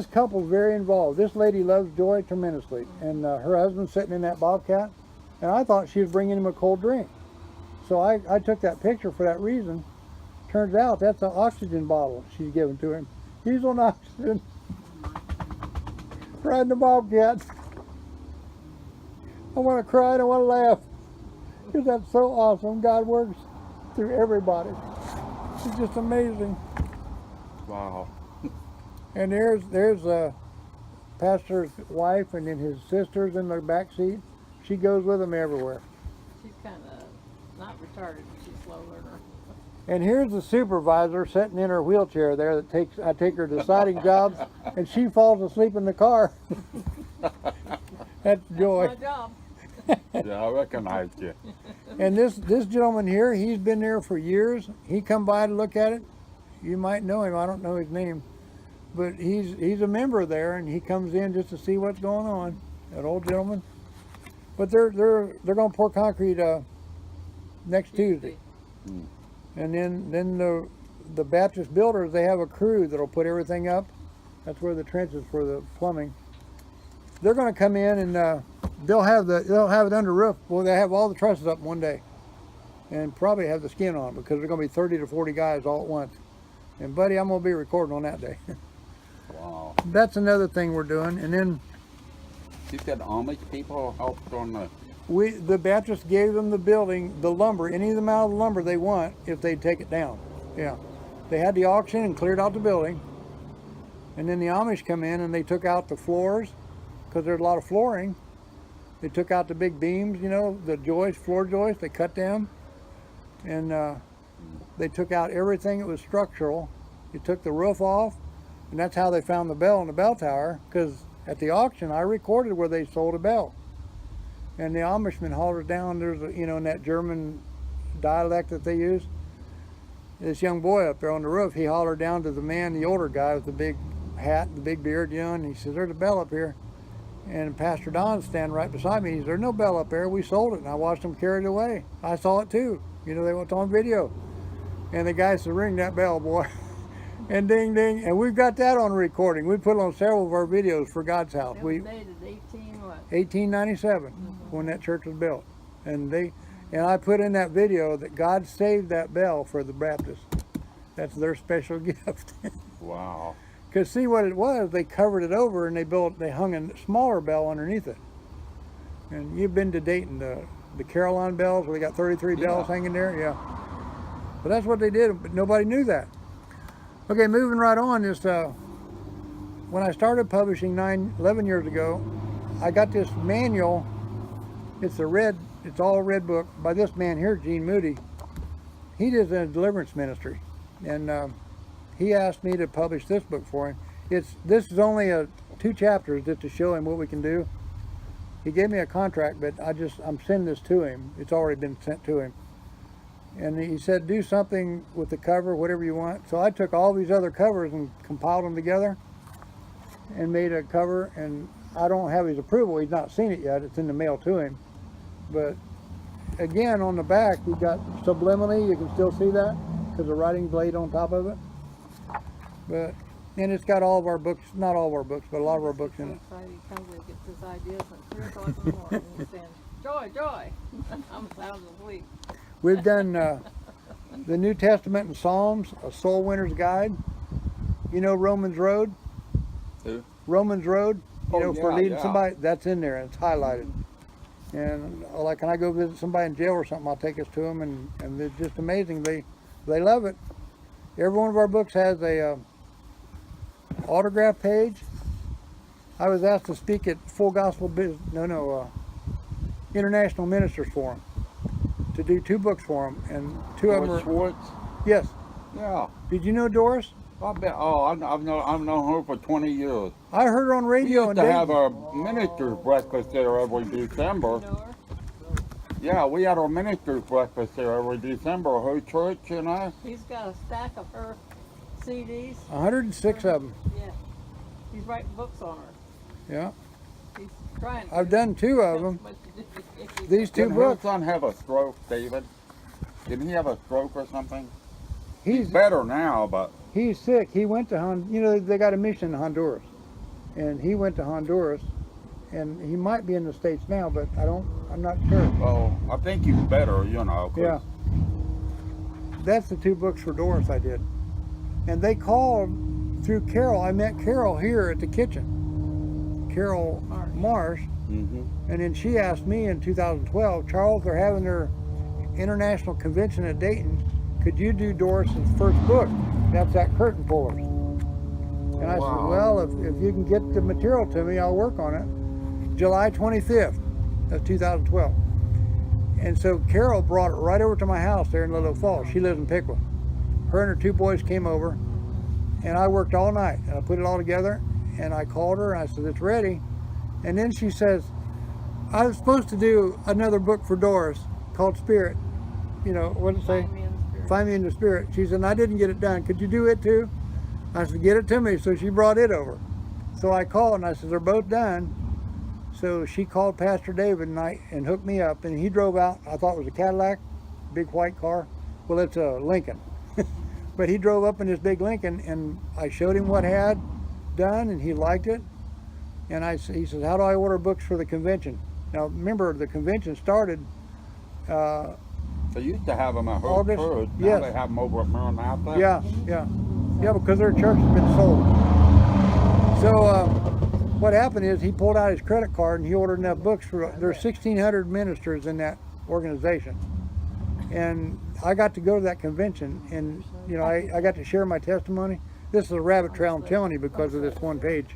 couple's very involved. This lady loves Joy tremendously, and her husband's sitting in that Bobcat, and I thought she was bringing him a cold drink. So I took that picture for that reason. Turns out that's an oxygen bottle she's giving to him. He's on oxygen, riding the Bobcat. I want to cry and I want to laugh, because that's so awesome. God works through everybody. It's just amazing. Wow. And there's a pastor's wife, and then his sister's in the back seat. She goes with him everywhere. She's kind of not retarded, but she's a slow learner. And here's the supervisor sitting in her wheelchair there that I take her to siding jobs, and she falls asleep in the car. That's Joy. My job. Yeah, I recognize you. And this gentleman here, he's been there for years. He come by to look at it. You might know him. I don't know his name, but he's a member there, and he comes in just to see what's going on. That old gentleman. But they're going to pour concrete next Tuesday. And then the Baptist builders, they have a crew that'll put everything up. That's where the trench is for the plumbing. They're going to come in, and they'll have it under roof. Well, they have all the trusses up one day, and probably have the skin on, because there's going to be 30 to 40 guys all at once. And buddy, I'm going to be recording on that day. Wow. That's another thing we're doing. And then You said Amish people helped on the... the Baptists gave them the building, the lumber, any amount of lumber they want if they take it down. Yeah. They had the auction and cleared out the building. And then the Amish come in and they took out the floors, because there's a lot of flooring. They took out the big beams, you know, the joists, floor joists, they cut them. And they took out everything that was structural. They took the roof off, and that's how they found the bell in the bell tower, because at the auction I recorded where they sold a bell. And the Amishman hollered down, there's a, you know, in that German dialect that they use, this young boy up there on the roof, he hollered down to the man, the older guy with the big hat, the big beard, you know, and he says, there's a bell up here. And Pastor Don's standing right beside me. He says, there's no bell up there. We sold it, and I watched them carry it away. I saw it too. You know, they went on video. And the guy said, ring that bell, boy. And ding, ding. And we've got that on recording. We put it on several of our videos for God's house. It was dated 1897, when that church was built. And I put in that video that God saved that bell for the Baptists. That's their special gift. Wow. Because see what it was, they covered it over and they hung a smaller bell underneath it. And you've been to Dayton, the Caroline bells, where they got 33 bells hanging there? Yeah. But that's what they did, but nobody knew that. Okay, moving right on, when I started publishing 11 years ago, I got this manual. It's all red book by this man here, Gene Moody. He does a deliverance ministry, and he asked me to publish this book for him. This is only 2 chapters just to show him what we can do. He gave me a contract, but I'm sending this to him. It's already been sent to him. And he said, do something with the cover, whatever you want. So I took all these other covers and compiled them together and made a cover. And I don't have his approval. He's not seen it yet. It's in the mail to him. But again, on the back, we've got subliminally. You can still see that because the writing's laid on top of it. And it's got all of our books, not all of our books, but a lot of our books in it. He comes and gets his ideas at 3 o'clock in the morning. He's saying, Joy, Joy. I'm sound asleep. We've done the New Testament and Psalms, a Soul Winner's Guide. You know Romans Road? Who? Romans Road. You know, for leading somebody. That's in there, and it's highlighted. And like, can I go visit somebody in jail or something, I'll take us to them, and it's just amazing. They love it. Every one of our books has a autograph page. I was asked to speak at Full Gospel International Ministers Forum to do 2 books for them, and 2 of them George are. Schwartz? Yes. Yeah. Did you know Doris? I've known her for 20 years. I heard her on We radio. used to have a minister's breakfast there every December. You know her? Yeah, we had our minister's breakfast there every December. Her church, you know. He's got a stack of her CDs. 106 of them. Yeah. He's writing books on her. Yeah. He's trying to. I've done 2 of them. These 2 Didn't her books. son have a stroke, David? Didn't he have a stroke or something? He's Better now, but he's sick. He went to they got a mission in Honduras, and he went to Honduras, and he might be in the States now, but I'm not sure. well, I think he's better, you know. 'cause Yeah. That's the 2 books for Doris I did. And they called through Carol. I met Carol here at the kitchen. Carol Marsh. Mhm. And then she asked me in 2012, Charles, they're having their international convention at Dayton. Could you do Doris's first book? That's that Curtain Pullers. And I said, Wow. well, if you can get the material to me, I'll work on it. July 25th of 2012. And so Carol brought it right over to my house there in Little Falls. She lives in Pickle. Her and her 2 boys came over, and I worked all night. And I put it all together, and I called her, and I said, it's ready. And then she says, I was supposed to do another book for Doris called Spirit. You know, what did it say? Find me in the spirit. Find Me in the Spirit. She said, I didn't get it done. Could you do it too? I said, get it to me. So she brought it over. So I called and I said, they're both done. So she called Pastor David and hooked me up, and he drove out. I thought it was a Cadillac, big white car. Well, it's a Lincoln. But he drove up in this big Lincoln, and I showed him what I had done, and he liked it. And he says, how do I order books for the convention? Now, remember, the convention started They used to have them at her August, church. Now yes. they have them over at Maranatha. Yeah, because their church has been sold. So what happened is he pulled out his credit card and he ordered enough books for, there's 1,600 ministers in that organization. And I got to go to that convention, and you know, I got to share my testimony. This is a rabbit trail I'm telling you because of this one page.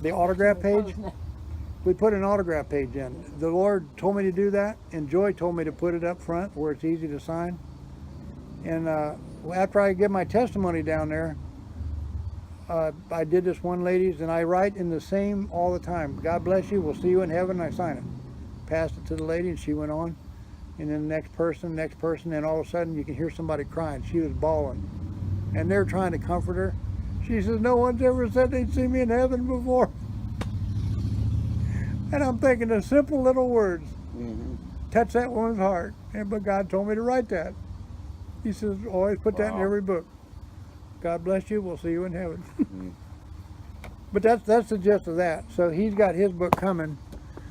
The autograph page, we put an autograph page in. The Lord told me to do that, and Joy told me to put it up front where it's easy to sign. And after I give my testimony down there, I did this one lady's, and I write in the same all the time. God bless you, we'll see you in heaven, and I sign it. Passed it to the lady, and she went on. And then the next person, and all of a sudden you can hear somebody crying. She was bawling. And they're trying to comfort her. She says, no one's ever said they'd see me in heaven before. And I'm thinking the simple little words touch that woman's heart. But God told me to write that. He says, always put that in every book. God bless you, we'll see you in heaven. But that's the gist of that. So he's got his book coming.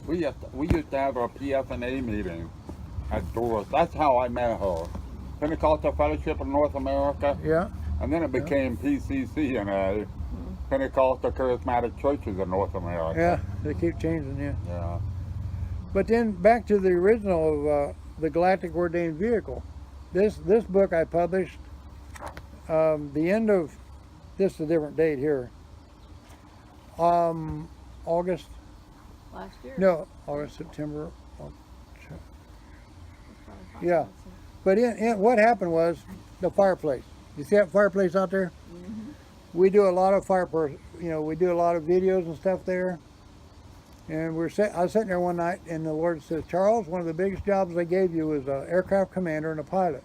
We used to have our PFNA meeting at Doris. That's how I met her. Pentecostal Fellowship of North America. Yeah. And then it became PCC&A, Pentecostal Charismatic Churches of North America. Yeah, they keep changing, yeah. Yeah. But then back to the original of the Galactic Ordained Vehicle. This book I published the end of, this is a different date here, August, Last year. no, August, September, yeah. But in what happened was the fireplace. You see that fireplace out there? We do a lot of we do a lot of videos and stuff there. And I was sitting there one night, and the Lord says, Charles, one of the biggest jobs I gave you was an aircraft commander and a pilot.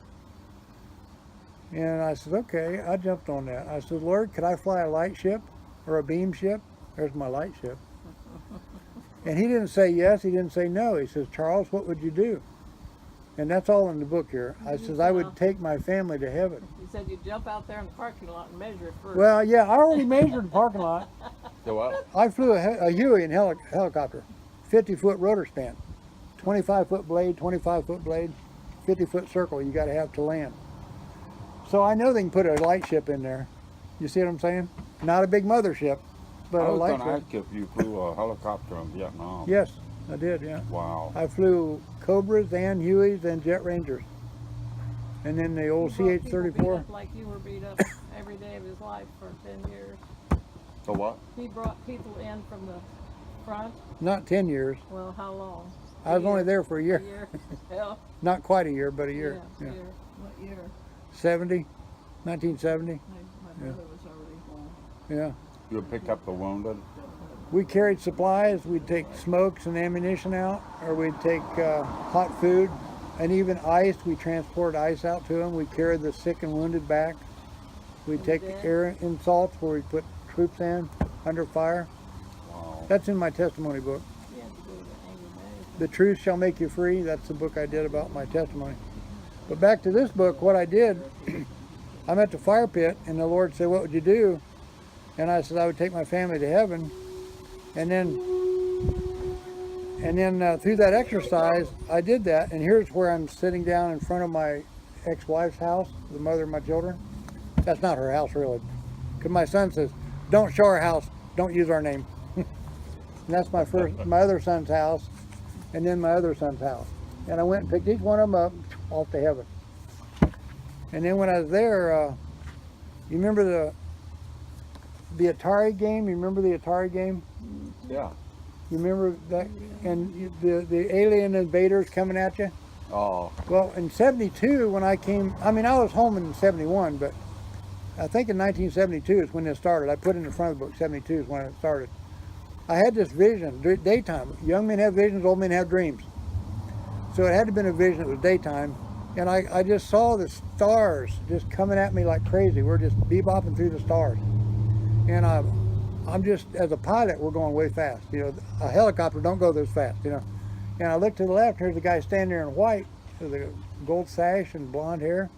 And I said, okay, I jumped on that. I said, Lord, could I fly a light ship or a beam ship? There's my light ship. And he didn't say yes, he didn't say no. He says, Charles, what would you do? And that's all in the book here. I says, I would take my family to heaven. You said you'd jump out there in the parking lot and measure it first. Well, yeah, I already measured the parking lot. So what? I flew a Huey in helicopter, 50-foot rotor span, 25-foot blade, 25-foot blade, 50-foot circle you got to have to land. So I know they can put a light ship in there. You see what I'm saying? Not a big mothership, but I a was light going to ship. ask if you flew a helicopter in Vietnam. Yes, I did, yeah. Wow. I flew Cobras and Hueys and Jet Rangers. And then the old He brought people beat CH-34. up like you were beat up every day of his life for 10 years. So what? He brought people in from the front. Not 10 years. Well, how long? I was only there for a A year. year. Yeah. Not quite a year, but a year. Yeah, Yeah. year. What year? 70, 1970. My brother was already home. Yeah. You pick up the wounded? We carried supplies. We'd take smokes and ammunition out, or we'd take hot food and even ice. We transported ice out to them. We carried the sick and wounded back. We'd take dead? air insults where we put troops in under fire. Wow. That's in my testimony book. You had to go to the angry management. The Truth Shall Make You Free. That's the book I did about my testimony. But back to this book, what I did, I'm at the fire pit, and the Lord said, what would you do? And I said, I would take my family to heaven. And then through that exercise, I did that. And here's where I'm sitting down in front of my ex-wife's house, the mother of my children. That's not her house, really. Because my son says, don't show our house, don't use our name. And that's my other son's house, and then my other son's house. And I went and picked each one of them up, off to heaven. And then when I was there, you remember the Atari game? You remember the Atari game? Yeah. You remember that? And the alien invaders coming at you? Oh. Well, in 72, when I came, I mean, I was home in 71, but I think in 1972 is when this started. I put in the front of the book, 72 is when it started. I had this vision, daytime. Young men have visions, old men have dreams. So it had to have been a vision, it was daytime. And I just saw the stars just coming at me like crazy. We're just bebopping through the stars. And I'm just, as a pilot, we're going way fast. You know, a helicopter don't go this fast, you know. And I looked to the left, there's a guy standing there in white with a gold sash and blonde hair.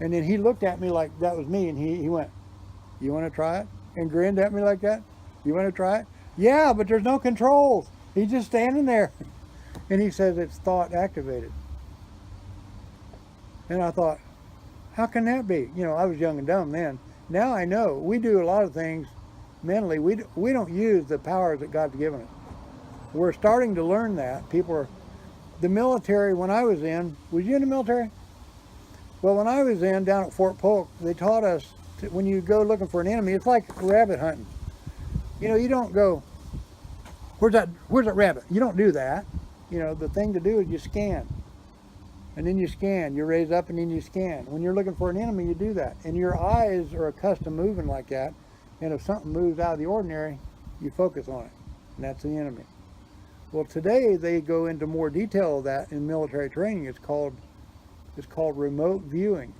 And then he looked at me like that was me, and he went, you want to try it? And grinned at me like that. You want to try it? Yeah, but there's no controls. He's just standing there. And he says it's thought activated. And I thought, how can that be? You know, I was young and dumb then. Now I know. We do a lot of things mentally. We don't use the powers that God's given us. We're starting to learn that. The military, when I was in you in the military? Well, when I was in down at Fort Polk, they taught us when you go looking for an enemy, it's like rabbit hunting. You know, you don't go, where's that rabbit? You don't do that. You know, the thing to do is you scan. And then you scan. You raise up and then you scan. When you're looking for an enemy, you do that. And your eyes are accustomed moving like that. And if something moves out of the ordinary, you focus on it. And that's the enemy. Well, today they go into more detail of that in military training. It's called remote viewing.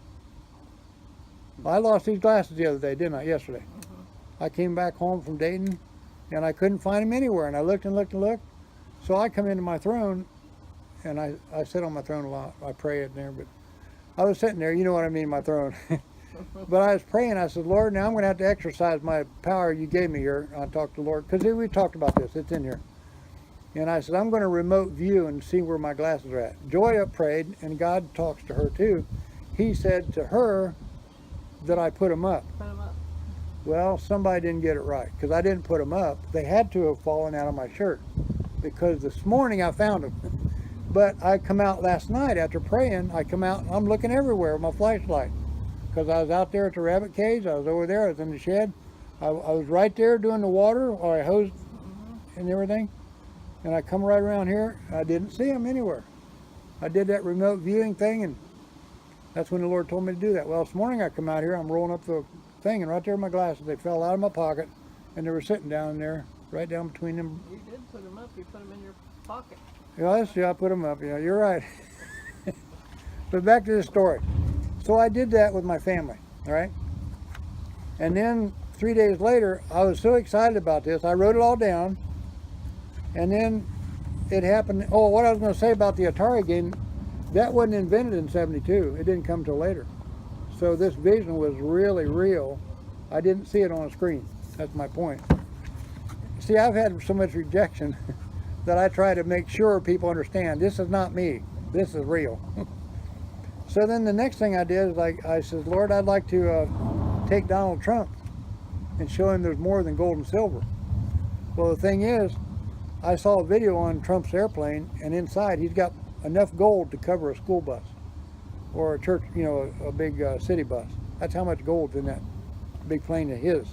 I lost these glasses the other day, didn't I? Yesterday. I came back home from Dayton and I couldn't find them anywhere. And I looked and looked and looked. So I come into my throne, and I sit on my throne a lot. I pray in there, but I was sitting there, you know what I mean, my throne. But I was praying. I said, Lord, now I'm going to have to exercise my power you gave me here. I talked to the Lord, because we talked about this. It's in here. And I said, I'm going to remote view and see where my glasses are at. Joy prayed, and God talks to her too. He said to her that I put them up. Put 'em up. Well, somebody didn't get it right, because I didn't put them up. They had to have fallen out of my shirt, because this morning I found them. But I come out last night after praying. I come out, I'm looking everywhere with my flashlight, because I was out there at the rabbit cage. I was over there. I was in the shed. I was right there doing the water, or I hosed and everything. And I come right around here. I didn't see them anywhere. I did that remote viewing thing, and that's when the Lord told me to do that. Well, this morning I come out here. I'm rolling up the thing, and right there my glasses, they fell out of my pocket, and they were sitting down there, right down between them. You did put them up. You put them in your pocket. Yeah, I put them up. Yeah, you're right. But back to the story. So I did that with my family, all right? And then 3 days later, I was so excited about this, I wrote it all down. And then it happened. Oh, what I was going to say about the Atari game, that wasn't invented in 72. It didn't come till later. So this vision was really real. I didn't see it on a screen. That's my point. See, I've had so much rejection that I try to make sure people understand this is not me. This is real. So then the next thing I did is I said, Lord, I'd like to take Donald Trump and show him there's more than gold and silver. Well, the thing is, I saw a video on Trump's airplane, and inside he's got enough gold to cover a school bus or a church, you know, a big city bus. That's how much gold's in that big plane of his.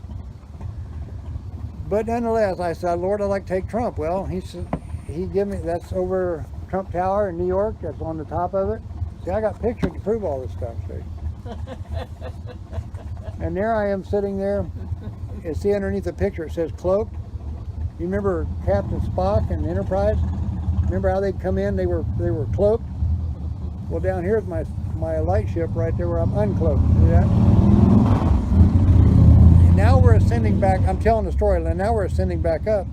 But nonetheless, I said, Lord, I'd like to take Trump. Well, he said, he gave me, that's over Trump Tower in New York. That's on the top of it. See, I got pictures to prove all this stuff, see. And there I am sitting there. You see underneath the picture, it says cloaked. You remember Captain Spock and Enterprise? Remember how they'd come in, they were cloaked? Well, down here's my light ship right there where I'm uncloaked. See that? And now we're ascending back. I'm telling the story, and now we're ascending back up.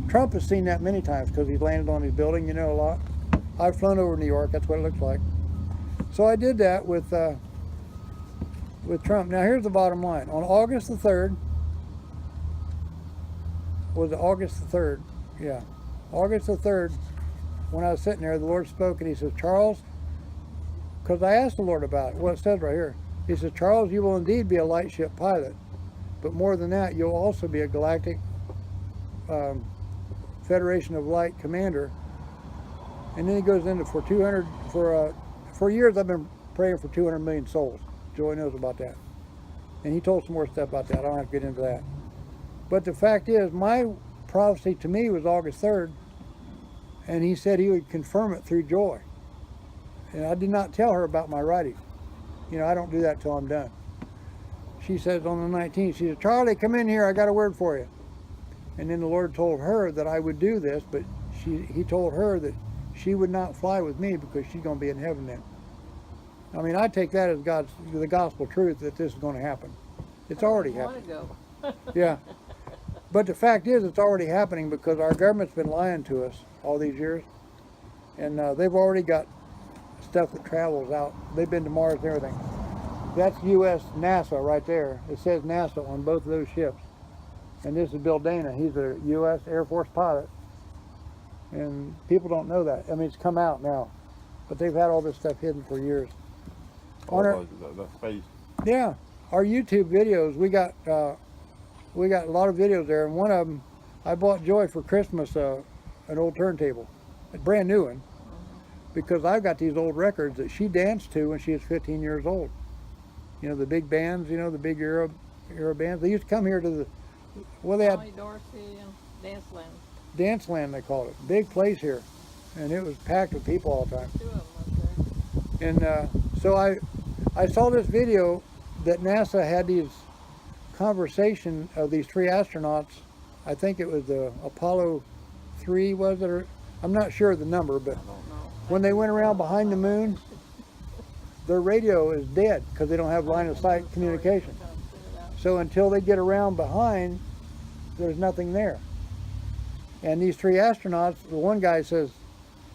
Trump has seen that many times because he's landed on his building, you know, a lot. I've flown over New York, that's what it looks like. So I did that with Trump. Now here's the bottom line. On August the 3rd, was it August the 3rd? Yeah. August the 3rd, when I was sitting there, the Lord spoke and he says, Charles, because I asked the Lord about it, what it says right here. He says, Charles, you will indeed be a light ship pilot, but more than that, you'll also be a galactic Federation of Light commander. And then he goes into for years I've been praying for 200 million souls. Joey knows about that. And he told some more stuff about that. I don't have to get into that. But the fact is, my prophecy to me was August 3rd, and he said he would confirm it through Joy. And I did not tell her about my writing. You know, I don't do that till I'm done. She says on the 19th, she said, Charlie, come in here, I got a word for you. And then the Lord told her that I would do this, but he told her that she would not fly with me because she's going to be in heaven then. I mean, I take that as the gospel truth that this is going to happen. It's already happening. Yeah. But the fact is, it's already happening because our government's been lying to us all these years. And they've already got stuff that travels out. They've been to Mars and everything. That's U.S. NASA right there. It says NASA on both of those ships. And this is Bill Dana. He's a U.S. Air Force pilot. And people don't know that. I mean, it's come out now. But they've had all this stuff hidden for years. The space. Yeah. Our YouTube videos, we got a lot of videos there. And one of them, I bought Joy for Christmas an old turntable. A brand new one. Because I've got these old records that she danced to when she was 15 years old. You know, the big bands, you know, the big era bands. They used to come here to the, well, they had Dorsey and Danceland. Danceland, they called it. Big place here. And it was packed with people all the time. 2 of them up there. And so I saw this video that NASA had these conversation of these 3 astronauts. I think it was the Apollo 3, was it? Or, I'm not sure of the number, but when they went around behind the moon, their radio is dead because they don't have line of sight communication. So until they get around behind, there's nothing there. And these 3 astronauts, the one guy says,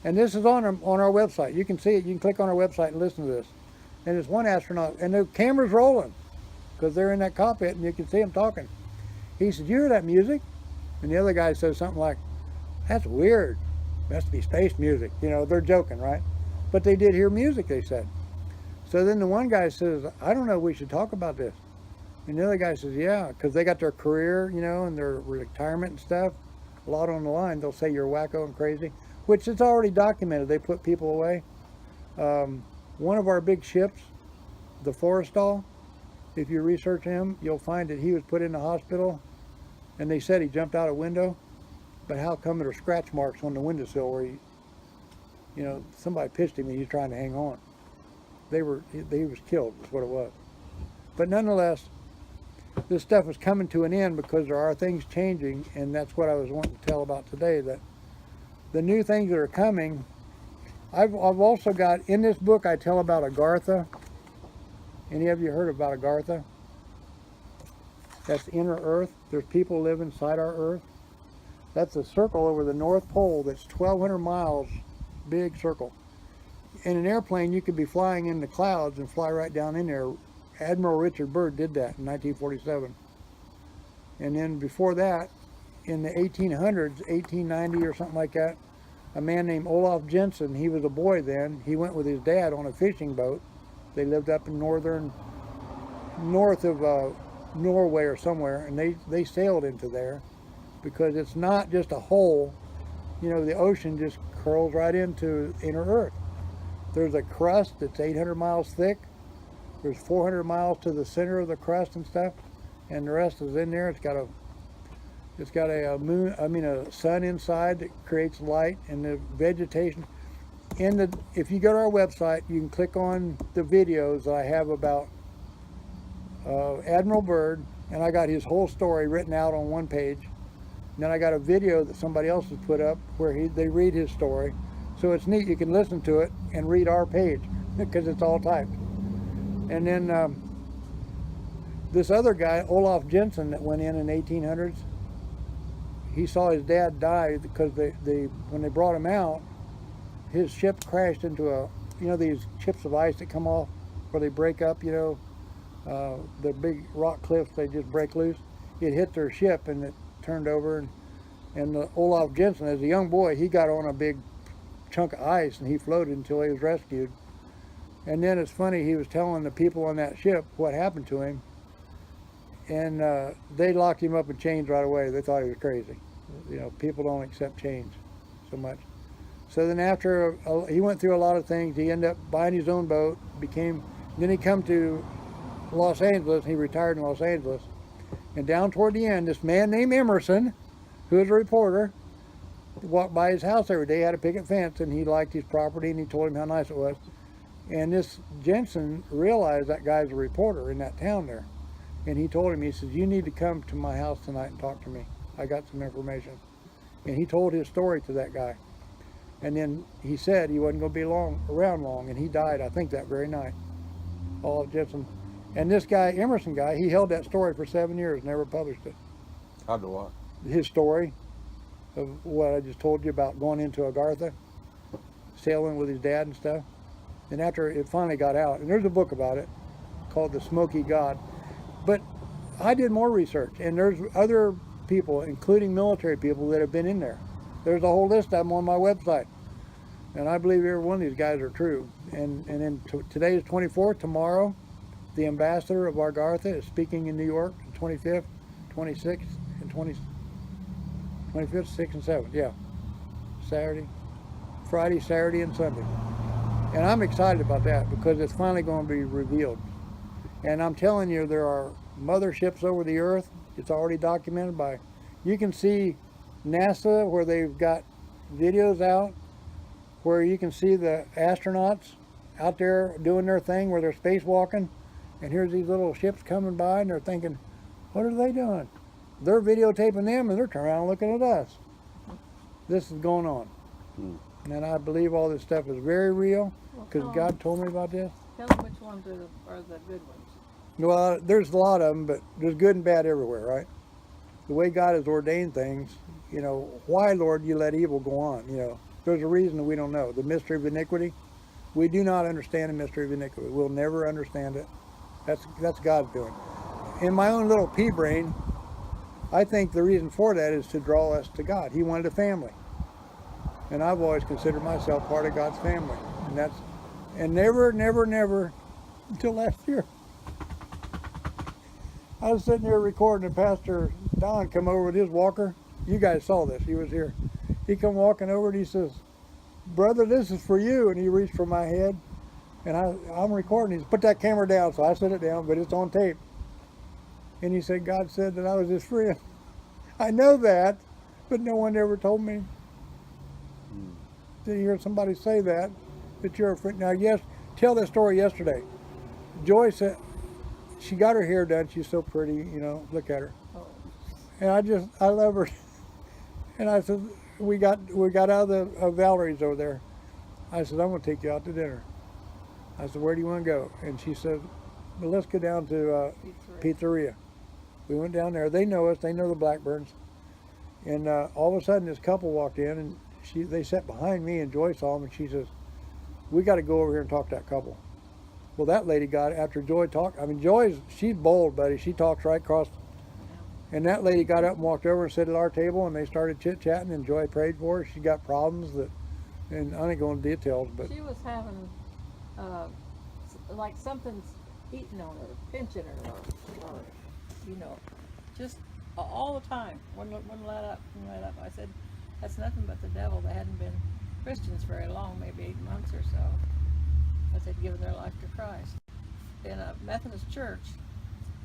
and this is on our website. You can see it. You can click on our website and listen to this. And there's one astronaut, and the camera's rolling because they're in that cockpit, and you can see them talking. He said, "You hear that music?" And the other guy says something like, "That's weird. Must be space music." You know, they're joking, right? But they did hear music, they said. So then the one guy says, "I don't know, we should talk about this." And the other guy says, "Yeah," because they got their career, you know, and their retirement and stuff. A lot on the line. They'll say you're wacko and crazy, which it's already documented. They put people away. One of our big ships, the Forrestal, if you research him, you'll find that he was put in the hospital, and they said he jumped out a window. But how come there are scratch marks on the windowsill where he, you know, somebody pitched him and he's trying to hang on. He was killed, is what it was. But nonetheless, this stuff is coming to an end because there are things changing, and that's what I was wanting to tell about today, that the new things that are coming. I've also got, in this book, I tell about Agartha. Any of you heard about Agartha? That's inner Earth. There's people live inside our Earth. That's a circle over the North Pole that's 1,200 miles, big circle. In an airplane, you could be flying in the clouds and fly right down in there. Admiral Richard Byrd did that in 1947. And then before that, in the 1800s, 1890 or something like that, a man named Olaf Jensen, he was a boy then, he went with his dad on a fishing boat. They lived up in north of Norway or somewhere, and they sailed into there because it's not just a hole. you know, the ocean just curls right into inner Earth. There's a crust that's 800 miles thick. There's 400 miles to the center of the crust and stuff, and the rest is in there. It's got a moon, I mean a sun inside that creates light, and the vegetation. If you go to our website, you can click on the videos I have about Admiral Byrd, and I got his whole story written out on one page. And then I got a video that somebody else has put up where they read his story. So it's neat. You can listen to it and read our page because it's all typed. And then this other guy, Olaf Jensen, that went in 1800s, he saw his dad die because when they brought him out, his ship crashed into these chips of ice that come off where they break up, the big rock cliffs, they just break loose. It hit their ship and it turned over, and Olaf Jensen, as a young boy, he got on a big chunk of ice and he floated until he was rescued. And then it's funny, he was telling the people on that ship what happened to him, and they locked him up in chains right away. They thought he was crazy. People don't accept change so much. So then after he went through a lot of things, he ended up buying his own boat, then he come to Los Angeles. He retired in Los Angeles. And down toward the end, this man named Emerson, who was a reporter, walked by his house every day, had a picket fence, and he liked his property, and he told him how nice it was. And this Jensen realized that guy's a reporter in that town there. And he told him, he says, you need to come to my house tonight and talk to me. I got some information. And he told his story to that guy. And then he said he wasn't going to be around long, and he died, I think, that very night. Olaf Jensen. And this guy, Emerson guy, he held that story for 7 years, never published it. How do I? His story of what I just told you about going into Agartha, sailing with his dad and stuff. And after it finally got out, and there's a book about it called The Smoky God. But I did more research, and there's other people, including military people, that have been in there. There's a whole list of them on my website. And I believe every one of these guys are true. And then today is 24th. Tomorrow, the ambassador of Agartha is speaking in New York, the 25th, 26th, and 25th, 6th, and 7th. Yeah. Friday, Saturday, and Sunday. And I'm excited about that because it's finally going to be revealed. And I'm telling you, there are motherships over the earth. It's already documented by, you can see NASA where they've got videos out where you can see the astronauts out there doing their thing where they're spacewalking, and here's these little ships coming by, and they're thinking, what are they doing? They're videotaping them, and they're turning around looking at us. This is going on. And I believe all this stuff is very real because God told me about this. Tell them which ones are the good ones. Well, there's a lot of them, but there's good and bad everywhere, right? The way God has ordained things, why, Lord, you let evil go on? There's a reason that we don't know. The mystery of iniquity, we do not understand the mystery of iniquity. We'll never understand it. That's God's doing. In my own little pea brain, I think the reason for that is to draw us to God. He wanted a family. And I've always considered myself part of God's family. And never, until last year, I was sitting there recording, and Pastor Don come over with his walker. You guys saw this, he was here. He come walking over and he says, brother, this is for you. And he reached for my head, and I'm recording. He said, put that camera down. So I set it down, but it's on tape. And he said, God said that I was his friend. I know that, but no one ever told me. Did you hear somebody say that you're a friend? Now, yes, tell that story yesterday. Joy said, she got her hair done. She's so pretty, look at her. And I love her. And I said, we got out of Valerie's over there. I said, I'm going to take you out to dinner. I said, where do you want to go? And she said, well, let's go down to Pizzeria. We went down there. They know us. They know the Blackburns. And all of a sudden, this couple walked in, and they sat behind me, and Joy saw them, and she says, we got to go over here and talk to that couple. Well, that lady got it after Joy talked. I mean, she's bold, buddy. She talks right across. And that lady got up and walked over and sat at our table, and they started chit-chatting, and Joy prayed for her. She got problems and I ain't going into details, but. She was having, like something's eating on her, pinching her, or just all the time. Wouldn't let up. I said, That's nothing but the devil. They hadn't been Christians very long, maybe 8 months or so, but they'd given their life to Christ. In a Methodist church,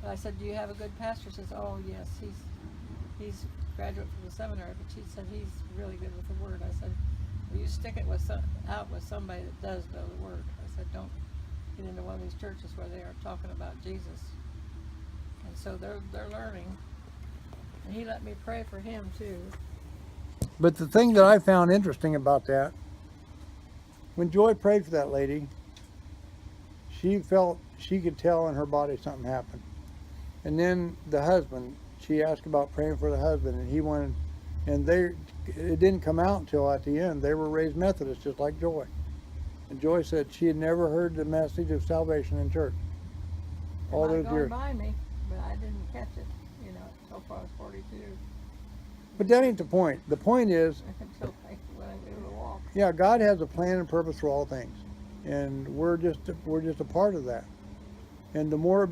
I said, do you have a good pastor? She says, oh yes, he's graduate from the seminary, but she said he's really good with the word. I said, well, you stick it out with somebody that does know the word. I said, don't get into one of these churches where they are talking about Jesus. And so they're learning. And he let me pray for him too. But the thing that I found interesting about that, when Joy prayed for that lady, she felt she could tell in her body something happened. And then the husband, she asked about praying for the husband, and he wanted, and it didn't come out until at the end. They were raised Methodist, just like Joy. And Joy said she had never heard the message of salvation in church. All those It might years. have gone by me, but I didn't catch it. You know, so far I was 42. But that ain't the point. The point is, Until when I do the walk. yeah, God has a plan and purpose for all things, and we're just a part of that. And the more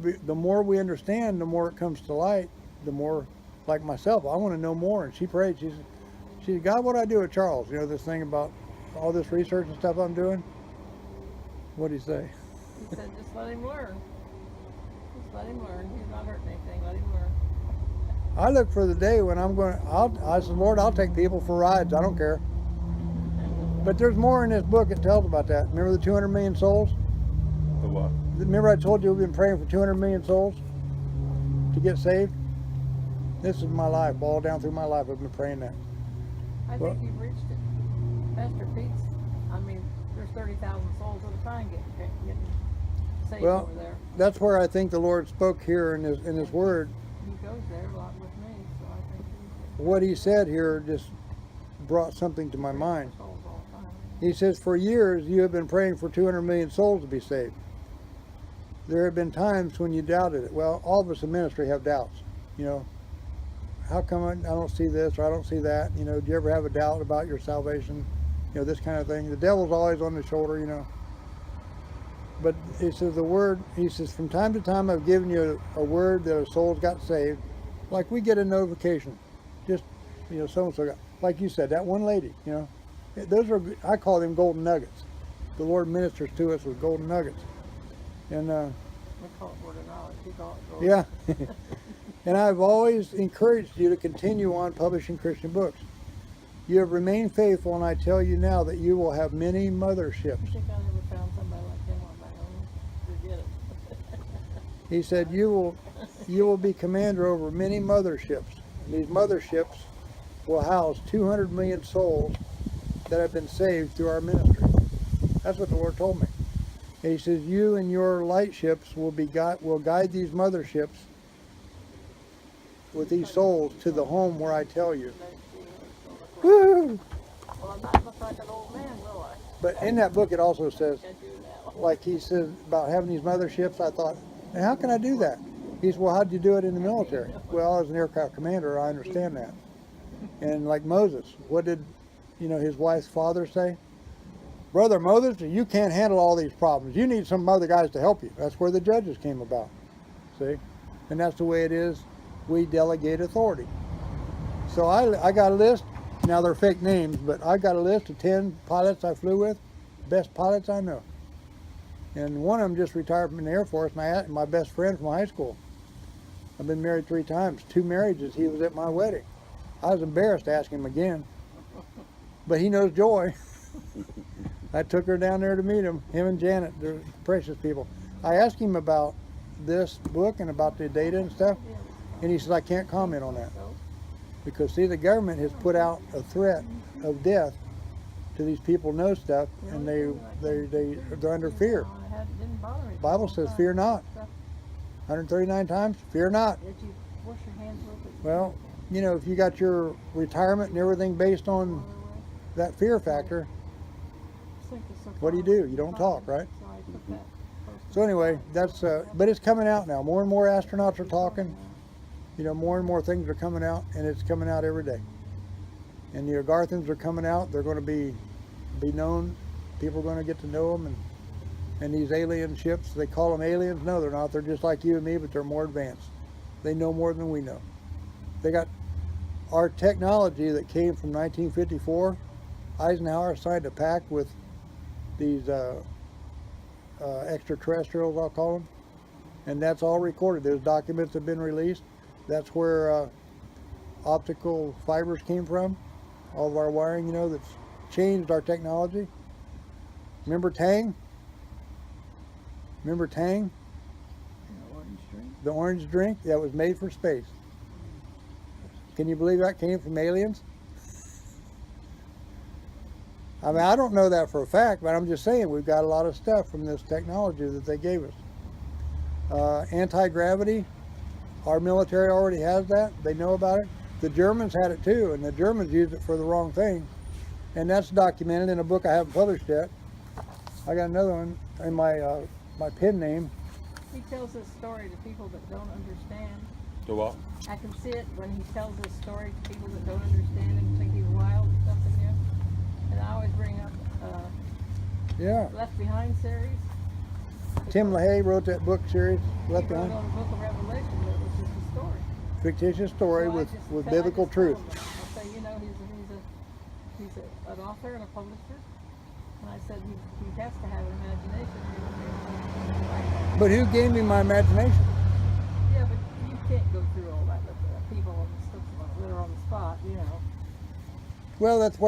we understand, the more it comes to light. The more, like myself, I want to know more. And she prayed. She said, God, what do I do with Charles? You know, this thing about all this research and stuff I'm doing. What'd he say? He said, just let him learn. Just let him learn. He's not hurting anything. Let him learn. I look for the day when I said, Lord, I'll take people for rides. I don't care. But there's more in this book that tells about that. Remember the 200 million souls? The what? Remember I told you we've been praying for 200 million souls to get saved? This is my life. All down through my life I've been praying that. I Well- think you've reached it. Pastor Pete's, I mean, there's 30,000 souls at a time getting saved Well, over there. that's where I think the Lord spoke here in his word. He goes there a lot with me, so I think he's What he said here just brought something to my mind. souls all the time. He says, for years you have been praying for 200 million souls to be saved. There have been times when you doubted it. Well, all of us in ministry have doubts. You know, how come I don't see this or I don't see that? You know, do you ever have a doubt about your salvation? You know, this kind of thing. The devil's always on the shoulder, you know. But it says the word, he says, from time to time I've given you a word that a soul's got saved. Like we get a notification. Just, you know, so-and-so got, like you said, that one lady, you know. Those are, I call them golden nuggets. The Lord ministers to us with golden nuggets. And, We call it word of knowledge. We call it yeah. And I've always encouraged you to continue on publishing Christian books. You have remained faithful, and I tell you now that you will have many motherships. I think I never found somebody like him on my own. Forget it. He said, you will be commander over many motherships. And these motherships will house 200 million souls that have been saved through our ministry. That's what the Lord told me. And he says, you and your lightships will guide these motherships with these souls to the home where I tell you. Woo! Well, I'm not look like an old man, will I? But in that book it also says, I do now. like he says about having these motherships, I thought, now how can I do that? He said, well, how'd you do it in the military? Well, as an aircraft commander, I understand that. And like Moses, what did, you know, his wife's father say? Brother Moses, you can't handle all these problems. You need some other guys to help you. That's where the judges came about. See? And that's the way it is. We delegate authority. So I got a list. Now they're fake names, but I got a list of 10 pilots I flew with, best pilots I know. And one of them just retired from the Air Force, and I asked my best friend from high school. I've been married 3 times, 2 marriages. He was at my wedding. I was embarrassed to ask him again, but he knows Joy. I took her down there to meet him and Janet. They're precious people. I asked him about this book and about the data and stuff, and he says, I can't comment on that. Because, see, the government has put out a threat of death to these people who know stuff, and they're under fear. Didn't bother me. The Bible says, fear not. 139 times, fear not. Did you wash your hands with it? Well, you know, if you got your retirement and everything based on that fear factor, what do? You don't talk, right? So I took that So anyway, that's, but it's coming out now. More and more astronauts are talking. You know, more and more things are coming out, and it's coming out every day. And the Agarthans are coming out. They're going to be known. People are going to get to know them. And these alien ships, they call them aliens. No, they're not. They're just like you and me, but they're more advanced. They know more than we know. They got our technology that came from 1954, Eisenhower signed a pact with these extraterrestrials, I'll call them, and that's all recorded. Those documents have been released. That's where optical fibers came from, all of our wiring, you know, that's changed our technology. Remember Tang? Remember Tang? Orange drink. The orange drink that was made for space. Can you believe that came from aliens? I mean, I don't know that for a fact, but I'm just saying we've got a lot of stuff from this technology that they gave us. Anti-gravity, our military already has that. They know about it. The Germans had it too, and the Germans used it for the wrong thing. And that's documented in a book I haven't published yet. I got another one in my my pen name. He tells this story to people that don't understand. Do what? I can see it when he tells this story to people that don't understand and think he's wild or something, you know. And I always bring up Yeah. Left Behind series. Tim LaHaye wrote that book series, He Left wrote Behind. on the Book of Revelation, but it was just a story. Fictitious story So I with just biblical tell truth. him that. I say, you know, he's an author and a publisher. And I said he has to have an imagination. But who gave me my imagination? Yeah, but you can't go through all that with people and stuff that are on the spot, you know. Well, that's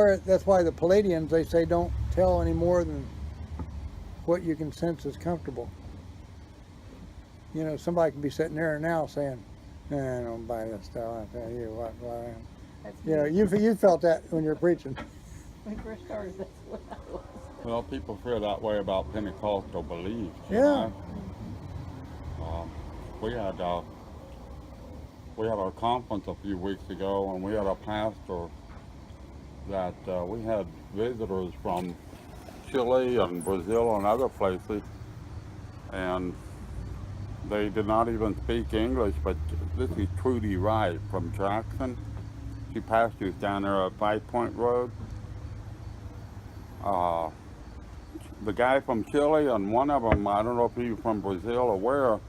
why the Palladians, they say don't tell any more than what you can sense is comfortable. You know, somebody can be sitting there now saying, "Nah, I don't buy this stuff. I tell you what." That's You know, me. you felt that when you're preaching. When we first started, that's what I was. Well, people feel that way about Pentecostal beliefs. you Yeah. know. We had our conference a few weeks ago, and we had a pastor that we had visitors from Chile and Brazil and other places, and they did not even speak English. But this is Trudy Wright from Jackson. She pastors down there at 5 Point Road. The guy from Chile and one of them, I don't know if he was from Brazil or where,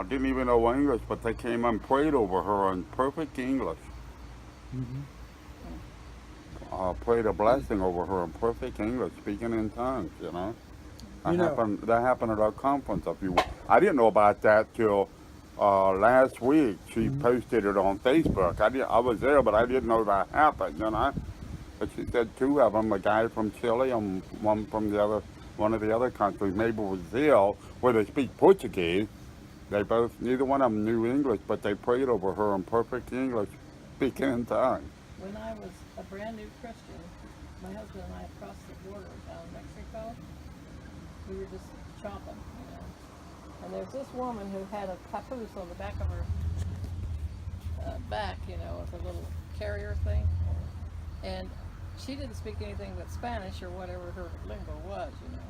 didn't even know English, but they came and prayed over her in perfect English. Prayed a blessing over her in perfect English, speaking in tongues, you know. That happened at our conference a few. I didn't know about that till last week. She posted it on Facebook. I was there, but I didn't know that happened, you know. But she said two of them, a guy from Chile and one from one of the other countries, maybe Brazil, where they speak Portuguese. They both, neither one of them knew English, but they prayed over her in perfect English, speaking in tongues. When I was a brand new Christian, my husband and I crossed the border down in Mexico. We were just chopping, you know. And there's this woman who had a papoose on the back of her back, you know, with a little carrier thing. And she didn't speak anything but Spanish or whatever her lingo was, you know.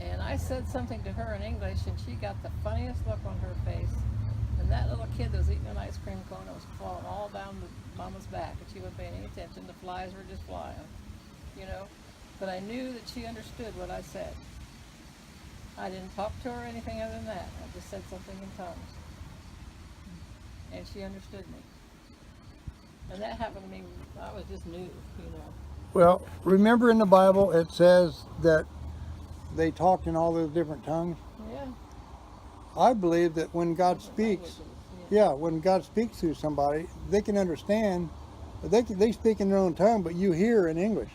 And I said something to her in English, and she got the funniest look on her face. And that little kid that was eating an ice cream cone was falling all down the mama's back, and she wasn't paying any attention. The flies were just flying, you know. But I knew that she understood what I said. I didn't talk to her or anything other than that. I just said something in tongues. And she understood me. And that happened to me, I was just new, you know. Well, remember in the Bible it says that they talked in all those different tongues? Yeah. I believe that when God speaks, Languages, yeah, when God speaks through somebody, they can understand. They speak in their own tongue, but you hear in English.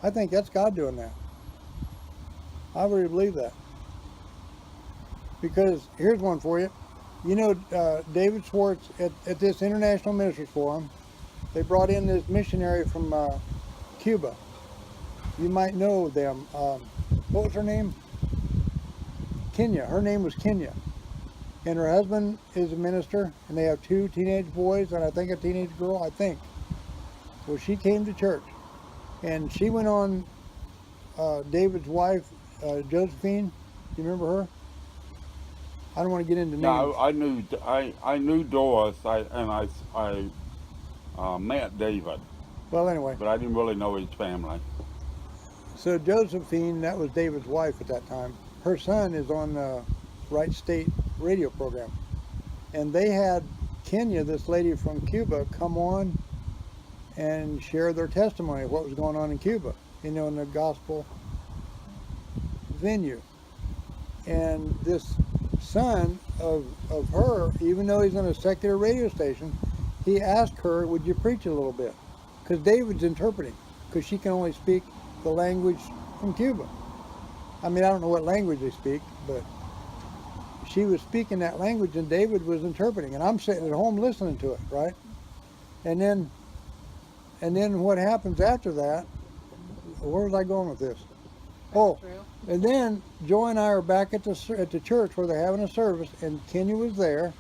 I think that's God doing that. I really believe that. Because here's one for you. You know, David Schwartz at this International Ministers Forum, they brought in this missionary from Cuba. You might know them. What was her name? Kenya. Her name was Kenya. And her husband is a minister, and they have 2 teenage boys and I think a teenage girl, I think. Well, she came to church, and she went on David's wife, Josephine. Do you remember her? I don't want to get into names. No, I knew Doris, I met David, Well, anyway, but I didn't really know his family. so Josephine, that was David's wife at that time. Her son is on the Wright State radio program, and they had Kenya, this lady from Cuba come on and share their testimony of what was going on in Cuba, in the gospel venue. And this son of her, even though he's on a secular radio station, he asked her, would you preach a little bit? Because David's interpreting, because she can only speak the language from Cuba. I mean, I don't know what language they speak, but she was speaking that language and David was interpreting, and I'm sitting at home listening to it, right? And then what happens after that, where was I going with this? Oh, True. and then Joy and I are back at the church where they're having a service, and Kenya was there.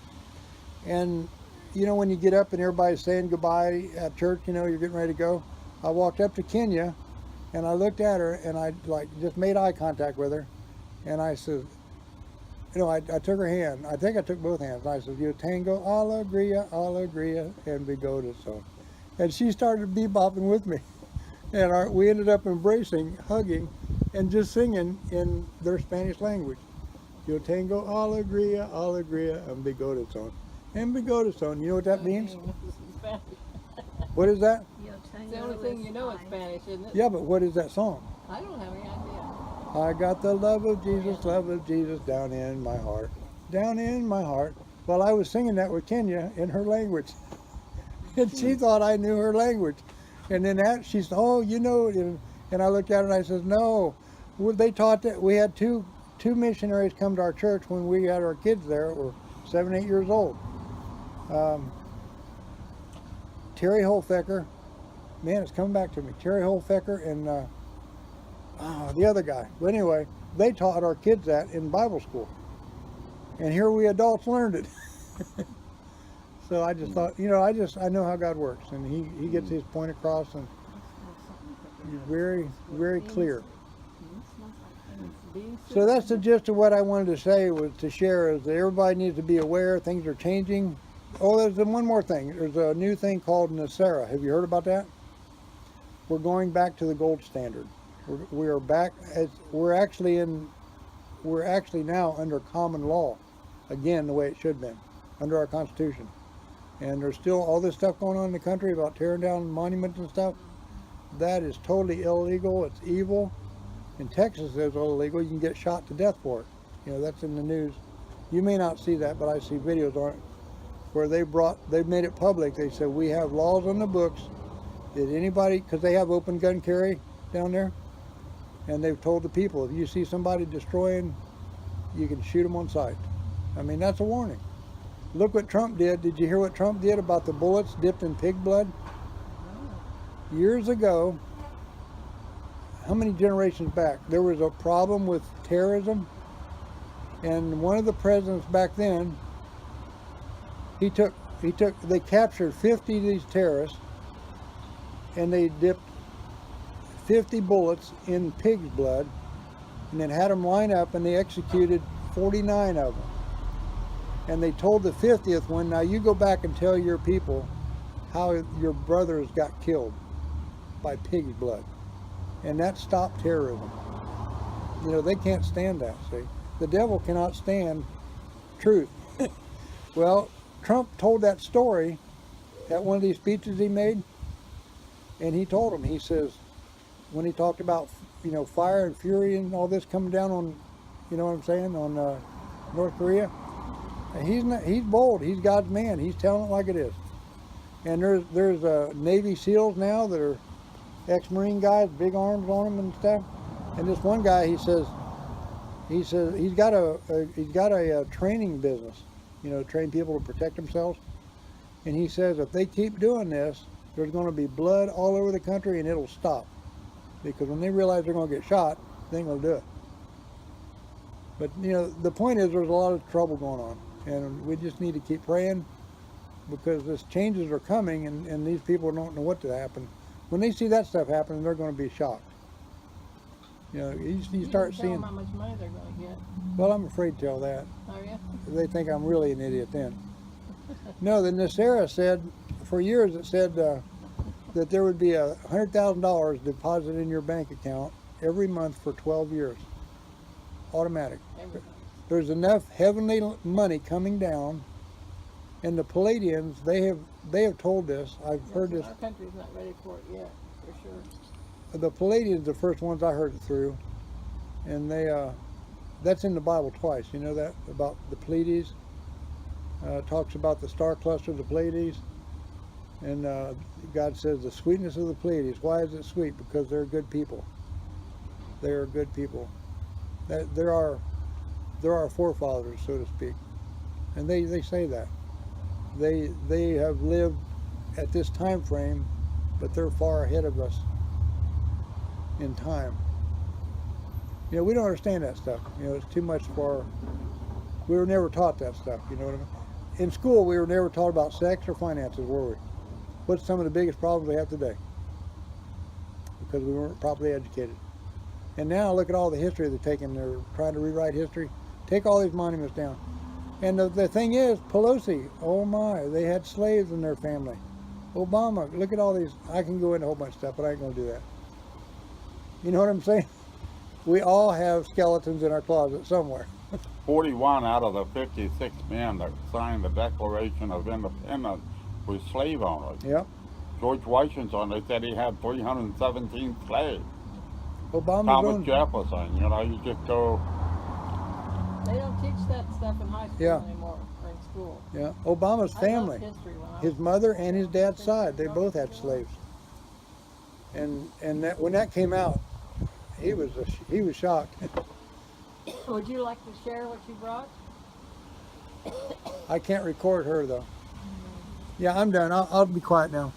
And when you get up and everybody's saying goodbye at church, you're getting ready to go. I walked up to Kenya, and I looked at her, and I just made eye contact with her, and I said, I took her hand. I think I took both hands. And I said, "You tango, alegria, and bigoda so." And she started bebopping with me, and we ended up embracing, hugging, and just singing in their Spanish language. Yo tengo alegría, and bigoda son. And bigoda son, you know what that means? Spanish. What is that? Yo It's the only thing you know in Spanish, isn't it? Yeah, but what is that song? I don't have any idea. I got the love of Jesus down in my heart. Down in my heart. Well, I was singing that with Kenya in her language. And she thought I knew her language. And then she said, oh, and I looked at her and I said, no. Well, they taught that we had two missionaries come to our church when we had our kids there, were 7, 8 years old. Terry Holfecker, man, it's coming back to me. Terry Holfecker and the other guy. But anyway, they taught our kids that in Bible school. And here we adults learned it. So I just thought, I know how God works, and he gets his point across, and he's very, very clear. So that's the gist of what I wanted to say, was to share, is that everybody needs to be aware things are changing. Oh, there's one more thing. There's a new thing called Nasara. Have you heard about that? We're going back to the gold standard. We are back. We're actually now under common law, again, the way it should have been, under our Constitution. And there's still all this stuff going on in the country about tearing down monuments and stuff. That is totally illegal. It's evil. In Texas, it's illegal. You can get shot to death for it. That's in the news. You may not see that, but I see videos on it where they've made it public. They said, we have laws on the books that anybody, because they have open gun carry down there, and they've told the people, if you see somebody destroying, you can shoot them on sight. I mean, that's a warning. Look what Trump did. Did you hear what Trump did about the bullets dipped in pig blood? Years ago, how many generations back, there was a problem with terrorism, and one of the presidents back then, they captured 50 of these terrorists, and they dipped 50 bullets in pig's blood, and then had them line up, and they executed 49 of them. And they told the 50th one, now you go back and tell your people how your brothers got killed by pig's blood. And that stopped terrorism. They can't stand that, see. The devil cannot stand truth. Well, Trump told that story at one of these speeches he made, and he told them, he says, when he talked about, fire and fury and all this coming down on, on North Korea, he's bold. He's God's man. He's telling it like it is. And there's Navy SEALs now that are ex-Marine guys, big arms on them and stuff. And this one guy, he says he's got a training business, train people to protect themselves. And he says if they keep doing this, there's going to be blood all over the country, and it'll stop. Because when they realize they're going to get shot, they ain't going to do it. But the point is, there's a lot of trouble going on, and we just need to keep praying, because these changes are coming, and these people don't know what to happen. When they see that stuff happening, they're going to be shocked. You start tell seeing. them how much money they're going to get. Well, I'm afraid to tell that. Are you? They think I'm really an idiot then. No, the Nasara said, for years it said that there would be $100,000 deposited in your bank account every month for 12 years. Automatic. Everything. There's enough heavenly money coming down And the Palladians, they have told this. I've heard this. Our country's not ready for it yet, for sure. The Palladians, the first ones I heard it through, and that's in the Bible twice. You know that about the Pleiades. Talks about the star cluster of the Pleiades, and God says the sweetness of the Pleiades. Why is it sweet? Because they're good people. They are good people. They're our forefathers, so to speak, and they say that. They have lived at this time frame, but they're far ahead of us in time. You know, we don't understand that stuff. You know, it's too much for. We were never taught that stuff. You know what I mean? In school, we were never taught about sex or finances, were we? What's some of the biggest problems we have today? Because we weren't properly educated. And now look at all the history they're taking. They're trying to rewrite history. Take all these monuments down. And the thing is, Pelosi, oh my, they had slaves in their family. Obama, look at all these. I can go into a whole bunch of stuff, but I ain't going to do that. You know what I'm saying? We all have skeletons in our closet somewhere. 41 out of the 56 men that signed the Declaration of Independence were slave owners. Yep. George Washington, they said he had 317 slaves. Obama's Thomas own. Jefferson, you know, you just go. They don't teach that stuff in high school Yeah. anymore, or in school. Yeah. Obama's I family. loved history when I His was- mother and his dad's side, they both had slaves. And that, when that came out, he was shocked. Would you like to share what you brought? I can't record her though. Yeah, I'm done. I'll be quiet now.